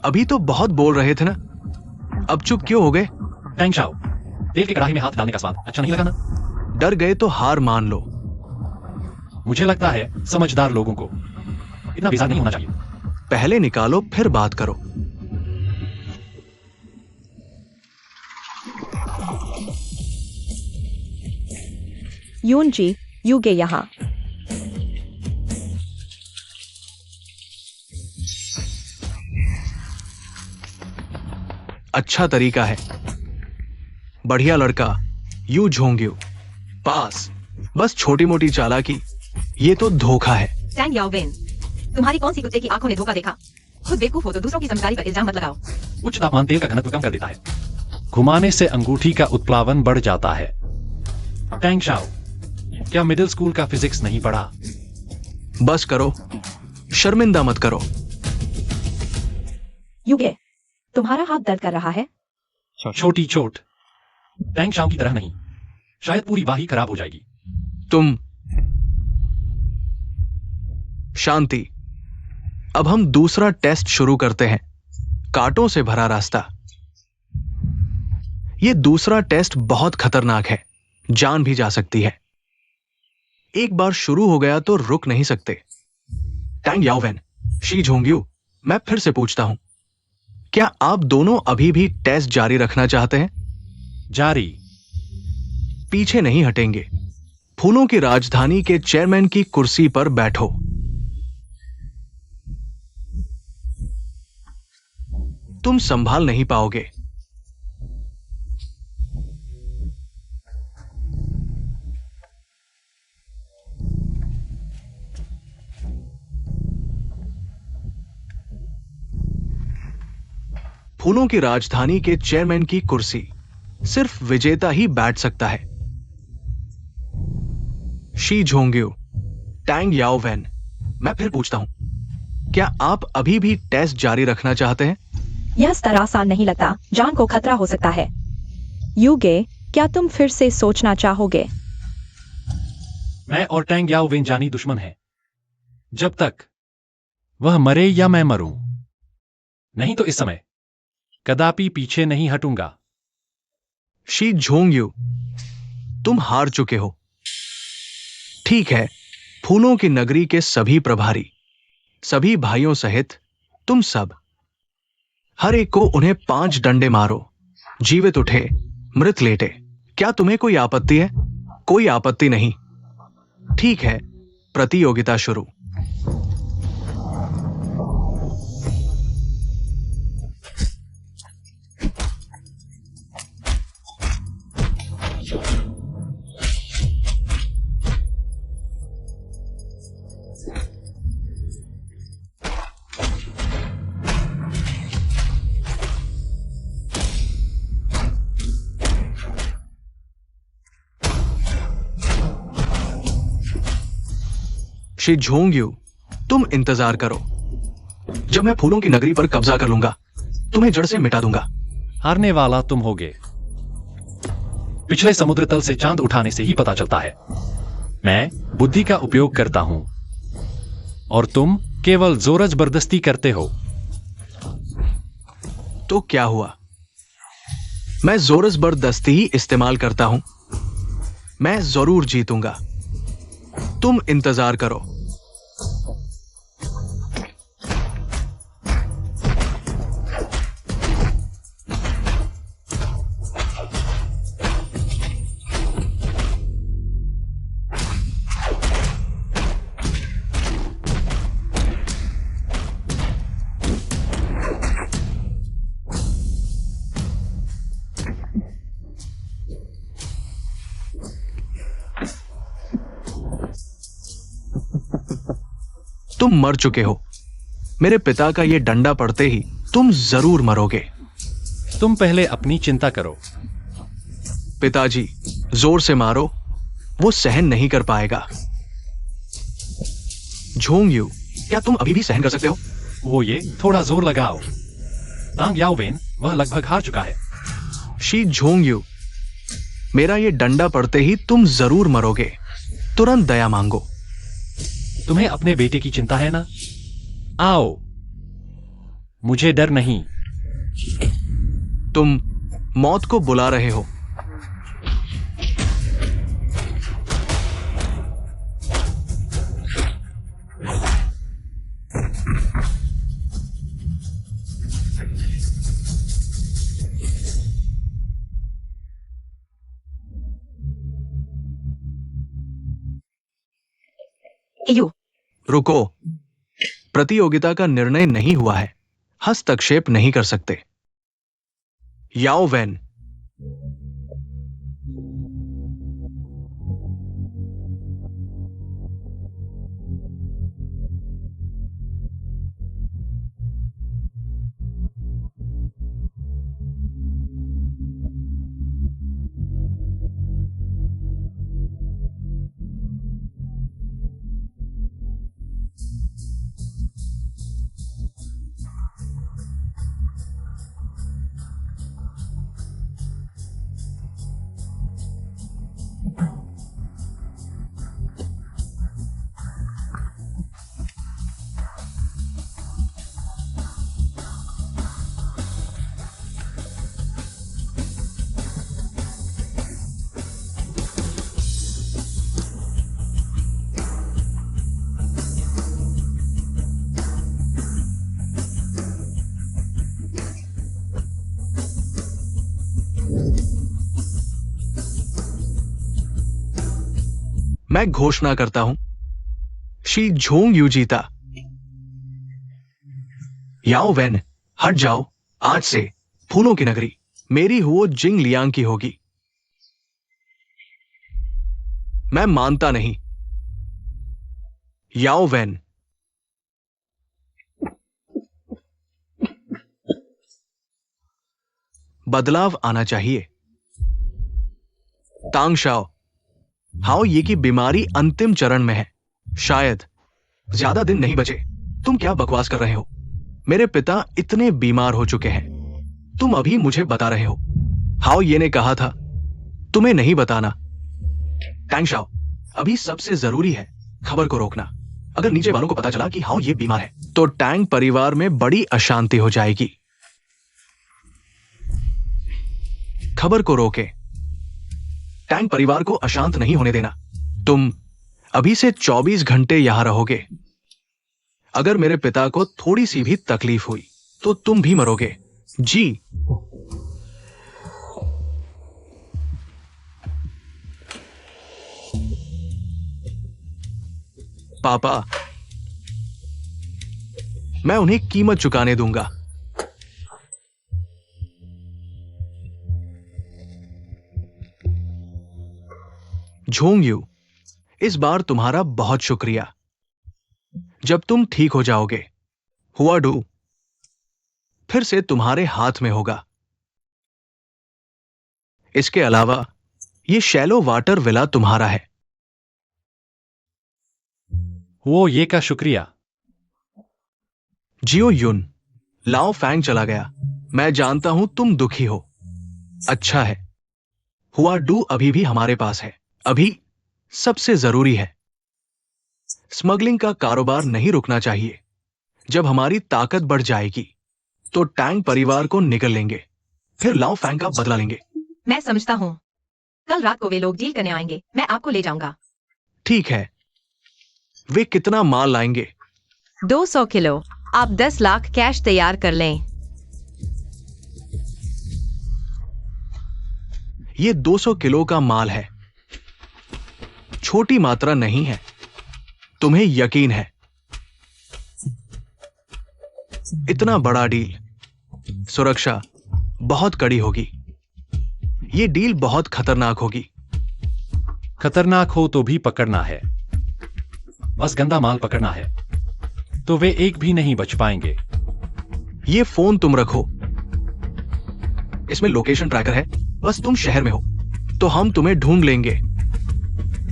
अभी तो बहुत बोल रहे थे ना, अब चुप क्यों हो गए? टैंग शाओ, तेल की कढ़ाई में हाथ डालने का स्वाद अच्छा नहीं लगा ना? डर गए तो हार मान लो। मुझे लगता है समझदार लोगों को इतना विजार नहीं होना चाहिए। पहले निकालो फिर बात करो। यून जी, युगे यहाँ। अच्छा तरीका है। बढ़िया लड़का, यू झोंग्यू। पास। बस छोटी मोटी चालाकी, ये तो धोखा है। टैंग याओविन, तुम्हारी कौन सी कुत्ते की आंखों ने धोखा देखा? खुद बेवकूफ हो तो दूसरों की समझदारी पर इल्जाम मत लगाओ। उच्च तापमान तेल का घनत्व कम कर देता है। घुमाने से अंगूठी का उत्प्लावन बढ़ जाता है। टैंग शाओ, क्या मिडिल स्कूल का फिजिक्स नहीं पढ़ा? बस करो, शर्मिंदा मत करो। युगे, तुम्हारा हाथ दर्द कर रहा है? छोटी चोट, टैंग शाओ की तरह नहीं, शायद पूरी बाही खराब हो जाएगी। तुम शांति। अब हम दूसरा टेस्ट शुरू करते हैं। कांटों से भरा रास्ता। यह दूसरा टेस्ट बहुत खतरनाक है, जान भी जा सकती है। एक बार शुरू हो गया तो रुक नहीं सकते। टैंग याओविन, शी झोंग्यू, मैं फिर से पूछता हूं, क्या आप दोनों अभी भी टेस्ट जारी रखना चाहते हैं? जारी। पीछे नहीं हटेंगे। फूलों की राजधानी के चेयरमैन की कुर्सी पर बैठो। तुम संभाल नहीं पाओगे। फूलों की राजधानी के चेयरमैन की कुर्सी सिर्फ विजेता ही बैठ सकता है। शी झोंग्यू, टैंग याओविन, मैं फिर पूछता हूं, क्या आप अभी भी टेस्ट जारी रखना चाहते हैं? यह स्तर आसान नहीं लगता, जान को खतरा हो सकता है। युगे, क्या तुम फिर से सोचना चाहोगे? मैं और टैंग याओविन जानी दुश्मन हैं। जब तक वह मरे या मैं मरूं, नहीं तो इस समय कदापि पीछे नहीं हटूंगा। शी झोंग्यू, तुम हार चुके हो। ठीक है, फूलों की नगरी के सभी प्रभारी, सभी भाइयों सहित तुम सब, हर एक को उन्हें 5 डंडे मारो। जीवित उठे, मृत लेटे। क्या तुम्हें कोई आपत्ति है? कोई आपत्ति नहीं। ठीक है, प्रतियोगिता शुरू। शी झोंग्यू, तुम इंतजार करो। जब मैं फूलों की नगरी पर कब्जा कर लूंगा, तुम्हें जड़ से मिटा दूंगा। हारने वाला तुम होगे। पिछले समुद्र तल से चांद उठाने से ही पता चलता है। मैं बुद्धि का उपयोग करता हूं और तुम केवल जोर जबरदस्ती करते हो। तो क्या हुआ? मैं जोर जबरदस्ती ही इस्तेमाल करता हूं। मैं जरूर जीतूंगा। तुम इंतजार करो। तुम मर चुके हो। मेरे पिता का ये डंडा पड़ते ही तुम जरूर मरोगे। तुम पहले अपनी चिंता करो। पिताजी, जोर से मारो, वो सहन नहीं कर पाएगा। झोंग यू, क्या तुम अभी भी सहन कर सकते हो? वो ये थोड़ा जोर लगाओ। तांग याओवेन, वह लगभग हार चुका है। शी झोंग यू, मेरा ये डंडा पड़ते ही तुम जरूर मरोगे। तुरंत दया मांगो। तुम्हें अपने बेटे की चिंता है ना? आओ, मुझे डर नहीं। तुम मौत को बुला रहे हो। यू, रुको, प्रतियोगिता का निर्णय नहीं हुआ है। हस्तक्षेप नहीं कर सकते। याओ वैन, मैं घोषणा करता हूं, शी झोंग यू जीता। याओ वैन, हट जाओ। आज से फूलों की नगरी मेरी हुओ जिंग लियांग की होगी। मैं मानता नहीं। याओ वैन, बदलाव आना चाहिए। तांग शाओ, हाओ ये की बीमारी अंतिम चरण में है। शायद ज्यादा दिन नहीं बचे। तुम क्या बकवास कर रहे हो? मेरे पिता इतने बीमार हो चुके हैं, तुम अभी मुझे बता रहे हो। हाओ ये ने कहा था तुम्हें नहीं बताना। टैंग शाओ, अभी सबसे जरूरी है खबर को रोकना। अगर नीचे वालों को पता चला कि हाओ ये बीमार है तो टैंग परिवार में बड़ी अशांति हो जाएगी। खबर को रोके। टैंग परिवार को अशांत नहीं होने देना। तुम अभी से 24 घंटे यहां रहोगे। अगर मेरे पिता को थोड़ी सी भी तकलीफ हुई तो तुम भी मरोगे। जी। पापा, मैं उन्हें कीमत चुकाने दूंगा। झोंग यू, इस बार तुम्हारा बहुत शुक्रिया। जब तुम ठीक हो जाओगे, हुआ डू फिर से तुम्हारे हाथ में होगा। इसके अलावा ये शैलो वाटर विला तुम्हारा है। वो ये का शुक्रिया। जियो युन, लाओ फैंग चला गया। मैं जानता हूं तुम दुखी हो। अच्छा है, हुआ डू अभी भी हमारे पास है। अभी सबसे जरूरी है, स्मगलिंग का कारोबार नहीं रुकना चाहिए। जब हमारी ताकत बढ़ जाएगी तो टैंग परिवार को निकल लेंगे, फिर लाओ फैंग का बदला लेंगे। मैं समझता हूँ। कल रात को वे लोग डील करने आएंगे। मैं आपको ले जाऊंगा। ठीक है। वे कितना माल लाएंगे? 200 किलो। आप 10 लाख कैश तैयार कर लें। ये 200 किलो का माल है, छोटी मात्रा नहीं है। तुम्हें यकीन है? इतना बड़ा डील, सुरक्षा बहुत कड़ी होगी। ये डील बहुत खतरनाक होगी। खतरनाक हो तो भी पकड़ना है। बस गंदा माल पकड़ना है। तो वे एक भी नहीं बच पाएंगे। ये फोन तुम रखो, इसमें लोकेशन ट्रैकर है। बस तुम शहर में हो तो हम तुम्हें ढूंढ लेंगे।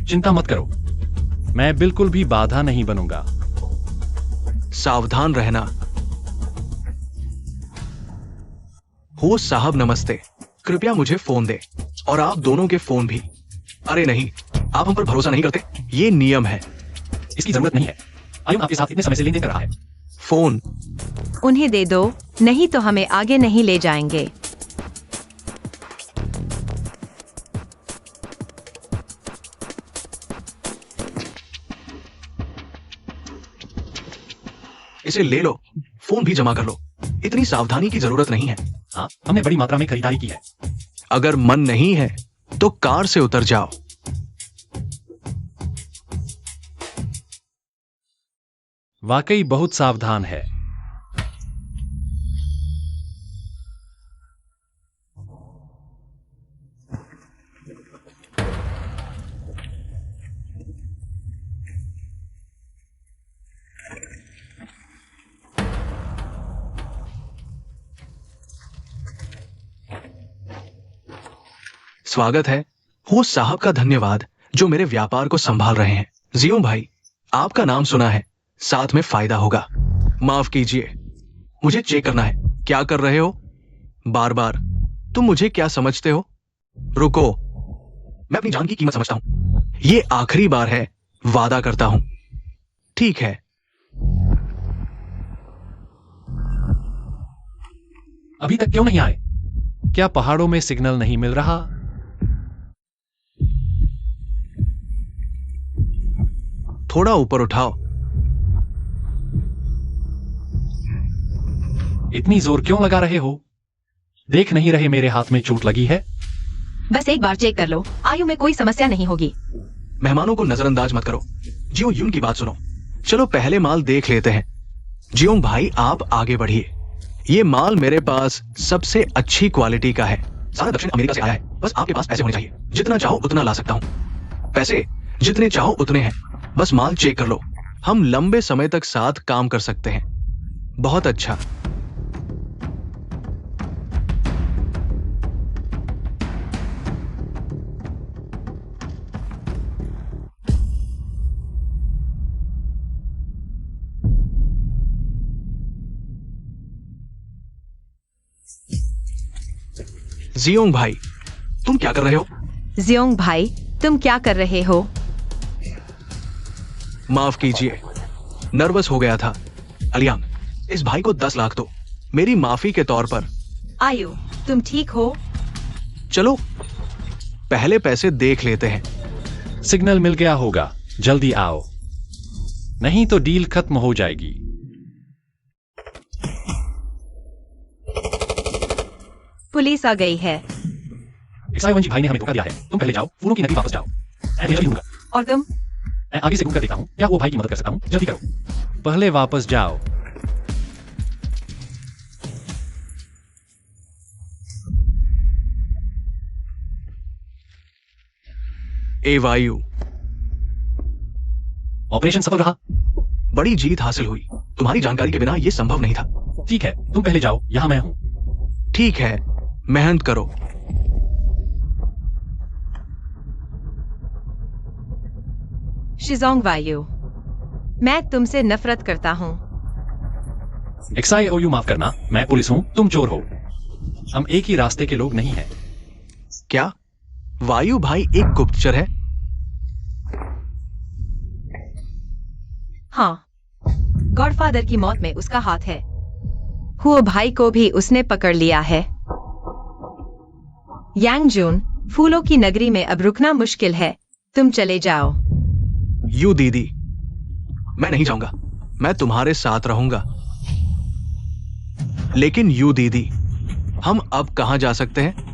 चिंता मत करो, मैं बिल्कुल भी बाधा नहीं बनूंगा। सावधान रहना। हो साहब नमस्ते, कृपया मुझे फोन दे और आप दोनों के फोन भी। अरे नहीं, आप हम पर भरोसा नहीं करते, ये नियम है। इसकी जरूरत नहीं है। आयुन आपके साथ इतने समय से लेन देन कर रहा है। फोन उन्हें दे दो, नहीं तो हमें आगे नहीं ले जाएंगे। इसे ले लो, फोन भी जमा कर लो। इतनी सावधानी की जरूरत नहीं है। हाँ, हमने बड़ी मात्रा में खरीदारी की है। अगर मन नहीं है तो कार से उतर जाओ। वाकई बहुत सावधान है। स्वागत है। हो साहब का धन्यवाद जो मेरे व्यापार को संभाल रहे हैं। जियो भाई, आपका नाम सुना है, साथ में फायदा होगा। माफ कीजिए, मुझे चेक करना है। क्या कर रहे हो? बार बार तुम मुझे क्या समझते हो? रुको, मैं अपनी जान की कीमत समझता हूं। ये आखिरी बार है, वादा करता हूं। ठीक है। अभी तक क्यों नहीं आए? क्या पहाड़ों में सिग्नल नहीं मिल रहा? थोड़ा ऊपर उठाओ। इतनी जोर क्यों लगा रहे हो? देख नहीं रहे मेरे हाथ में चोट लगी है? बस एक बार चेक कर लो, आयु में कोई समस्या नहीं होगी। मेहमानों को नजरअंदाज मत करो। जियो यून की बात सुनो। चलो पहले माल देख लेते हैं। जियोंग भाई, आप आगे बढ़िए। ये माल मेरे पास सबसे अच्छी क्वालिटी का है। सारा दक्षिण अमेरिका से आया है। बस आपके पास पैसे होने चाहिए। जितना चाहो उतना ला सकता हूं। पैसे जितने चाहो उतने हैं। बस माल चेक कर लो। हम लंबे समय तक साथ काम कर सकते हैं। बहुत अच्छा। जियोंग भाई, तुम क्या कर रहे हो? जियोंग भाई, तुम क्या कर रहे हो? माफ कीजिए, नर्वस हो गया था। अलियांग, इस भाई को 10 लाख दो, मेरी माफी के तौर पर। आयु, तुम ठीक हो? चलो पहले पैसे देख लेते हैं। सिग्नल मिल गया होगा, जल्दी आओ, नहीं तो डील खत्म हो जाएगी। पुलिस आ गई है। एक्साइवन जी भाई ने हमें धोखा दिया है। तुम पहले जाओ, फूलों की नदी वापस जाओ। मैं भेजा भी दूंगा। और तुम? मैं आगे से घूम कर देखता हूँ, क्या वो भाई की मदद कर सकता हूँ? जल्दी करो। पहले वापस जाओ। ए वायु, ऑपरेशन सफल रहा। बड़ी जीत हासिल हुई। तुम्हारी जानकारी के बिना यह संभव नहीं था। ठीक है, तुम पहले जाओ, यहां मैं हूं। ठीक है, मेहनत करो। शिजोंग वायु, मैं तुमसे नफरत करता हूँ। एक्साईओयू माफ करना, मैं पुलिस हूं, तुम चोर हो। हम एक ही रास्ते के लोग नहीं हैं। क्या वायु भाई एक गुप्तचर है? हाँ, गॉडफादर की मौत में उसका हाथ है। हुओ भाई को भी उसने पकड़ लिया है। यांगजून, फूलों की नगरी में अब रुकना मुश्किल है, तुम चले जाओ। यू दीदी, मैं नहीं जाऊंगा, मैं तुम्हारे साथ रहूंगा। लेकिन यू दीदी, हम अब कहां जा सकते हैं?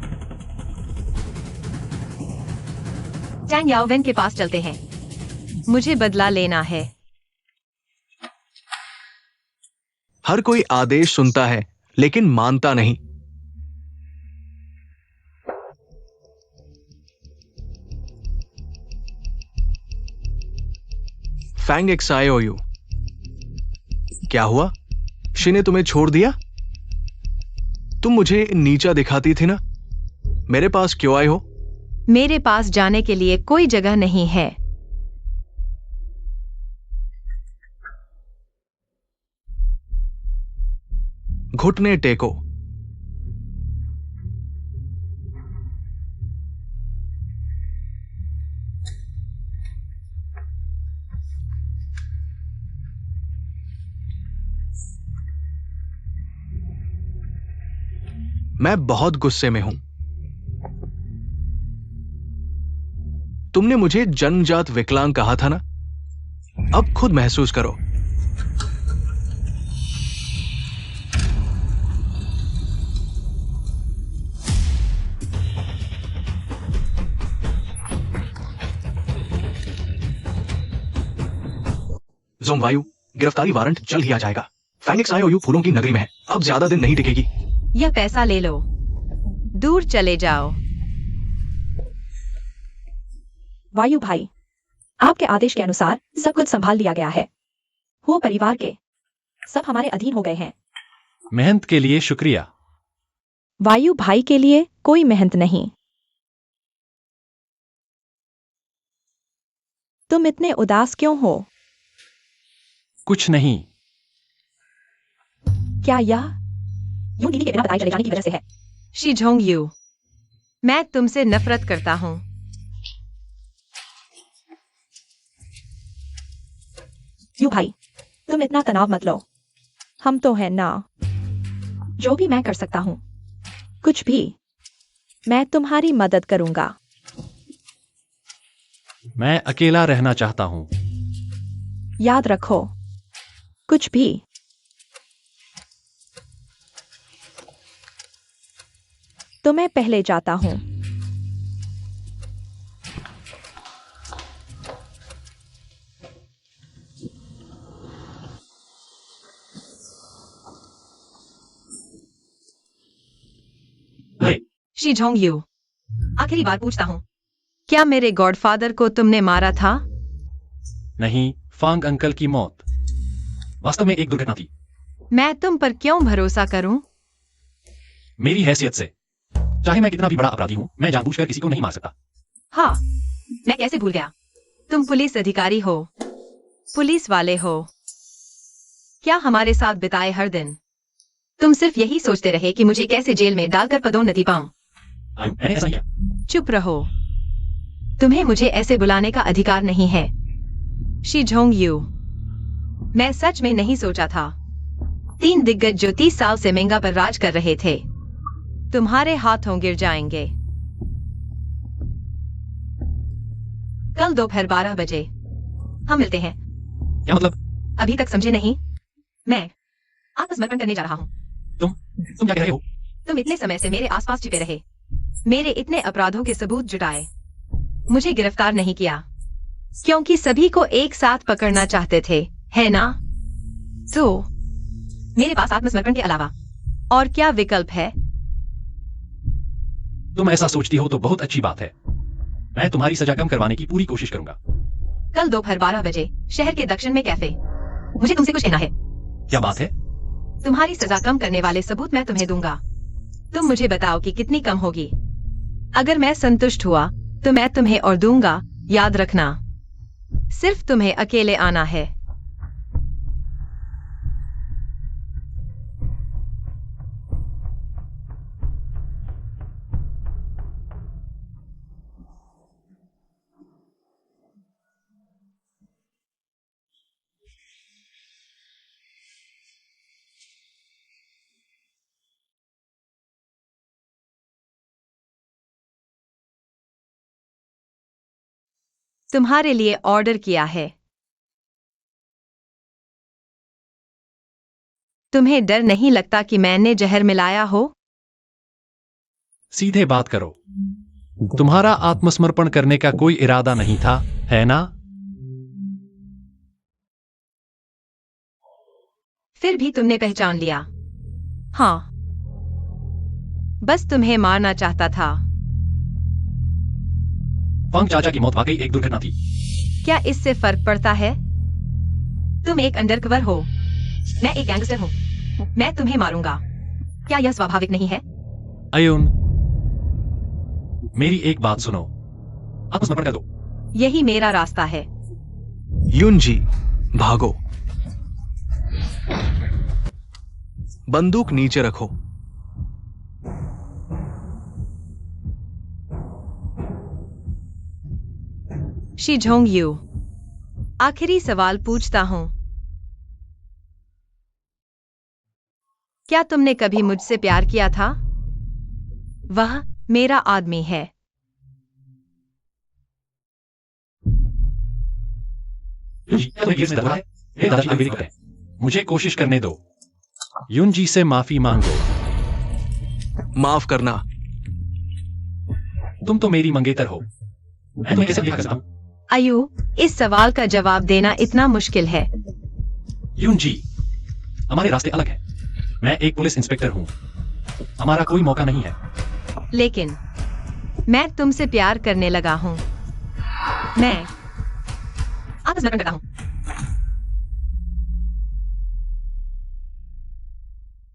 चैंग याओवेन के पास चलते हैं, मुझे बदला लेना है। हर कोई आदेश सुनता है लेकिन मानता नहीं। फैंग एक्साईओयू, क्या हुआ? शी ने तुम्हें छोड़ दिया? तुम मुझे नीचा दिखाती थी ना? मेरे पास क्यों आए हो? मेरे पास जाने के लिए कोई जगह नहीं है। घुटने टेको। मैं बहुत गुस्से में हूं। तुमने मुझे जन्मजात विकलांग कहा था ना? अब खुद महसूस करो। जोम वायु, गिरफ्तारी वारंट जल्द ही आ जाएगा। फेनिक्स आईओयू फूलों की नगरी में है। अब ज्यादा दिन नहीं टिकेगी। यह पैसा ले लो, दूर चले जाओ। वायु भाई, आपके आदेश के अनुसार सब कुछ संभाल लिया गया है। वो परिवार के सब हमारे अधीन हो गए हैं। मेहनत के लिए शुक्रिया। वायु भाई के लिए कोई मेहनत नहीं। तुम इतने उदास क्यों हो? कुछ नहीं। क्या यह यूं दीदी के बिना बताए चले जाने की वजह से है? शी झोंग यू, मैं तुमसे नफरत करता हूं। यू भाई, तुम इतना तनाव मत लो। हम तो हैं ना। जो भी मैं कर सकता हूं, कुछ भी, मैं तुम्हारी मदद करूंगा। मैं अकेला रहना चाहता हूं। याद रखो, कुछ भी। तो मैं पहले जाता हूं। शी झोंग यू, आखिरी बार पूछता हूं, क्या मेरे गॉडफादर को तुमने मारा था? नहीं, फांग अंकल की मौत वास्तव में एक दुर्घटना थी। मैं तुम पर क्यों भरोसा करूं? मेरी हैसियत से, चाहे मैं कितना भी बड़ा अपराधी हूं, मैं जानबूझकर किसी को नहीं मार सकता। हाँ, मैं कैसे भूल गया। तुम पुलिस अधिकारी हो, पुलिस वाले हो। क्या हमारे साथ बिताए हर दिन तुम सिर्फ यही सोचते रहे कि मुझे कैसे जेल में डालकर पदोन्नति पाऊं? मैंने ऐसा किया। चुप रहो, तुम्हें मुझे ऐसे बुलाने का अधिकार नहीं है। शी झोंग यू, मैं सच में नहीं सोचा था 3 दिग्गज जो 30 साल से मेंगा पर राज कर रहे थे तुम्हारे हाथों गिर जाएंगे। कल दोपहर 12 बजे हम मिलते हैं। क्या मतलब? अभी तक समझे नहीं? मैं आत्मसमर्पण करने जा रहा हूं। तुम क्या कह रहे हो? तुम इतने समय से मेरे आसपास छिपे रहे, मेरे इतने अपराधों के सबूत जुटाए, मुझे गिरफ्तार नहीं किया क्योंकि सभी को एक साथ पकड़ना चाहते थे, है ना? तो मेरे पास आत्मसमर्पण के अलावा और क्या विकल्प है? तुम ऐसा सोचती हो तो बहुत अच्छी बात है। मैं तुम्हारी सजा कम करवाने की पूरी कोशिश करूंगा। कल दोपहर 12 बजे शहर के दक्षिण में कैफे। मुझे तुमसे कुछ कहना है। क्या बात है? तुम्हारी सजा कम करने वाले सबूत मैं तुम्हें दूंगा। तुम मुझे बताओ कि कितनी कम होगी। अगर मैं संतुष्ट हुआ तो मैं तुम्हें और दूंगा। याद रखना, सिर्फ तुम्हें अकेले आना है। तुम्हारे लिए ऑर्डर किया है। तुम्हें डर नहीं लगता कि मैंने जहर मिलाया हो? सीधे बात करो। तुम्हारा आत्मसमर्पण करने का कोई इरादा नहीं था, है ना? फिर भी तुमने पहचान लिया। हाँ, बस तुम्हें मारना चाहता था। फांग चाचा की मौत वाकई एक दुर्घटना थी। क्या इससे फर्क पड़ता है? तुम एक अंडरकवर हो, मैं एक गैंगस्टर हूँ। मैं तुम्हें मारूंगा। क्या यह स्वाभाविक नहीं है? अयुन, मेरी एक बात सुनो। आत्मसमर्पण कर दो। यही मेरा रास्ता है। युनजी, भागो। बंदूक नीचे रखो। शिजोंग यू, आखिरी सवाल पूछता हूँ। क्या तुमने कभी मुझसे प्यार किया था? वह मेरा आदमी है। क्या तुम्हें गिर से डर है? हे दादाजी अंग्रेजी को कहें। मुझे कोशिश करने दो। युनजी से माफी मांगो। माफ करना। तुम तो मेरी मंगेतर हो। मैं तुम्हें कैसे देखा सकता हूं? अयू, इस सवाल का जवाब देना इतना मुश्किल है। युनजी, हमारे रास्ते अलग हैं। मैं एक पुलिस इंस्पेक्टर हूं। हमारा कोई मौका नहीं है। लेकिन मैं तुमसे प्यार करने लगा हूं। मैं आत्मसमर्पण करता हूं।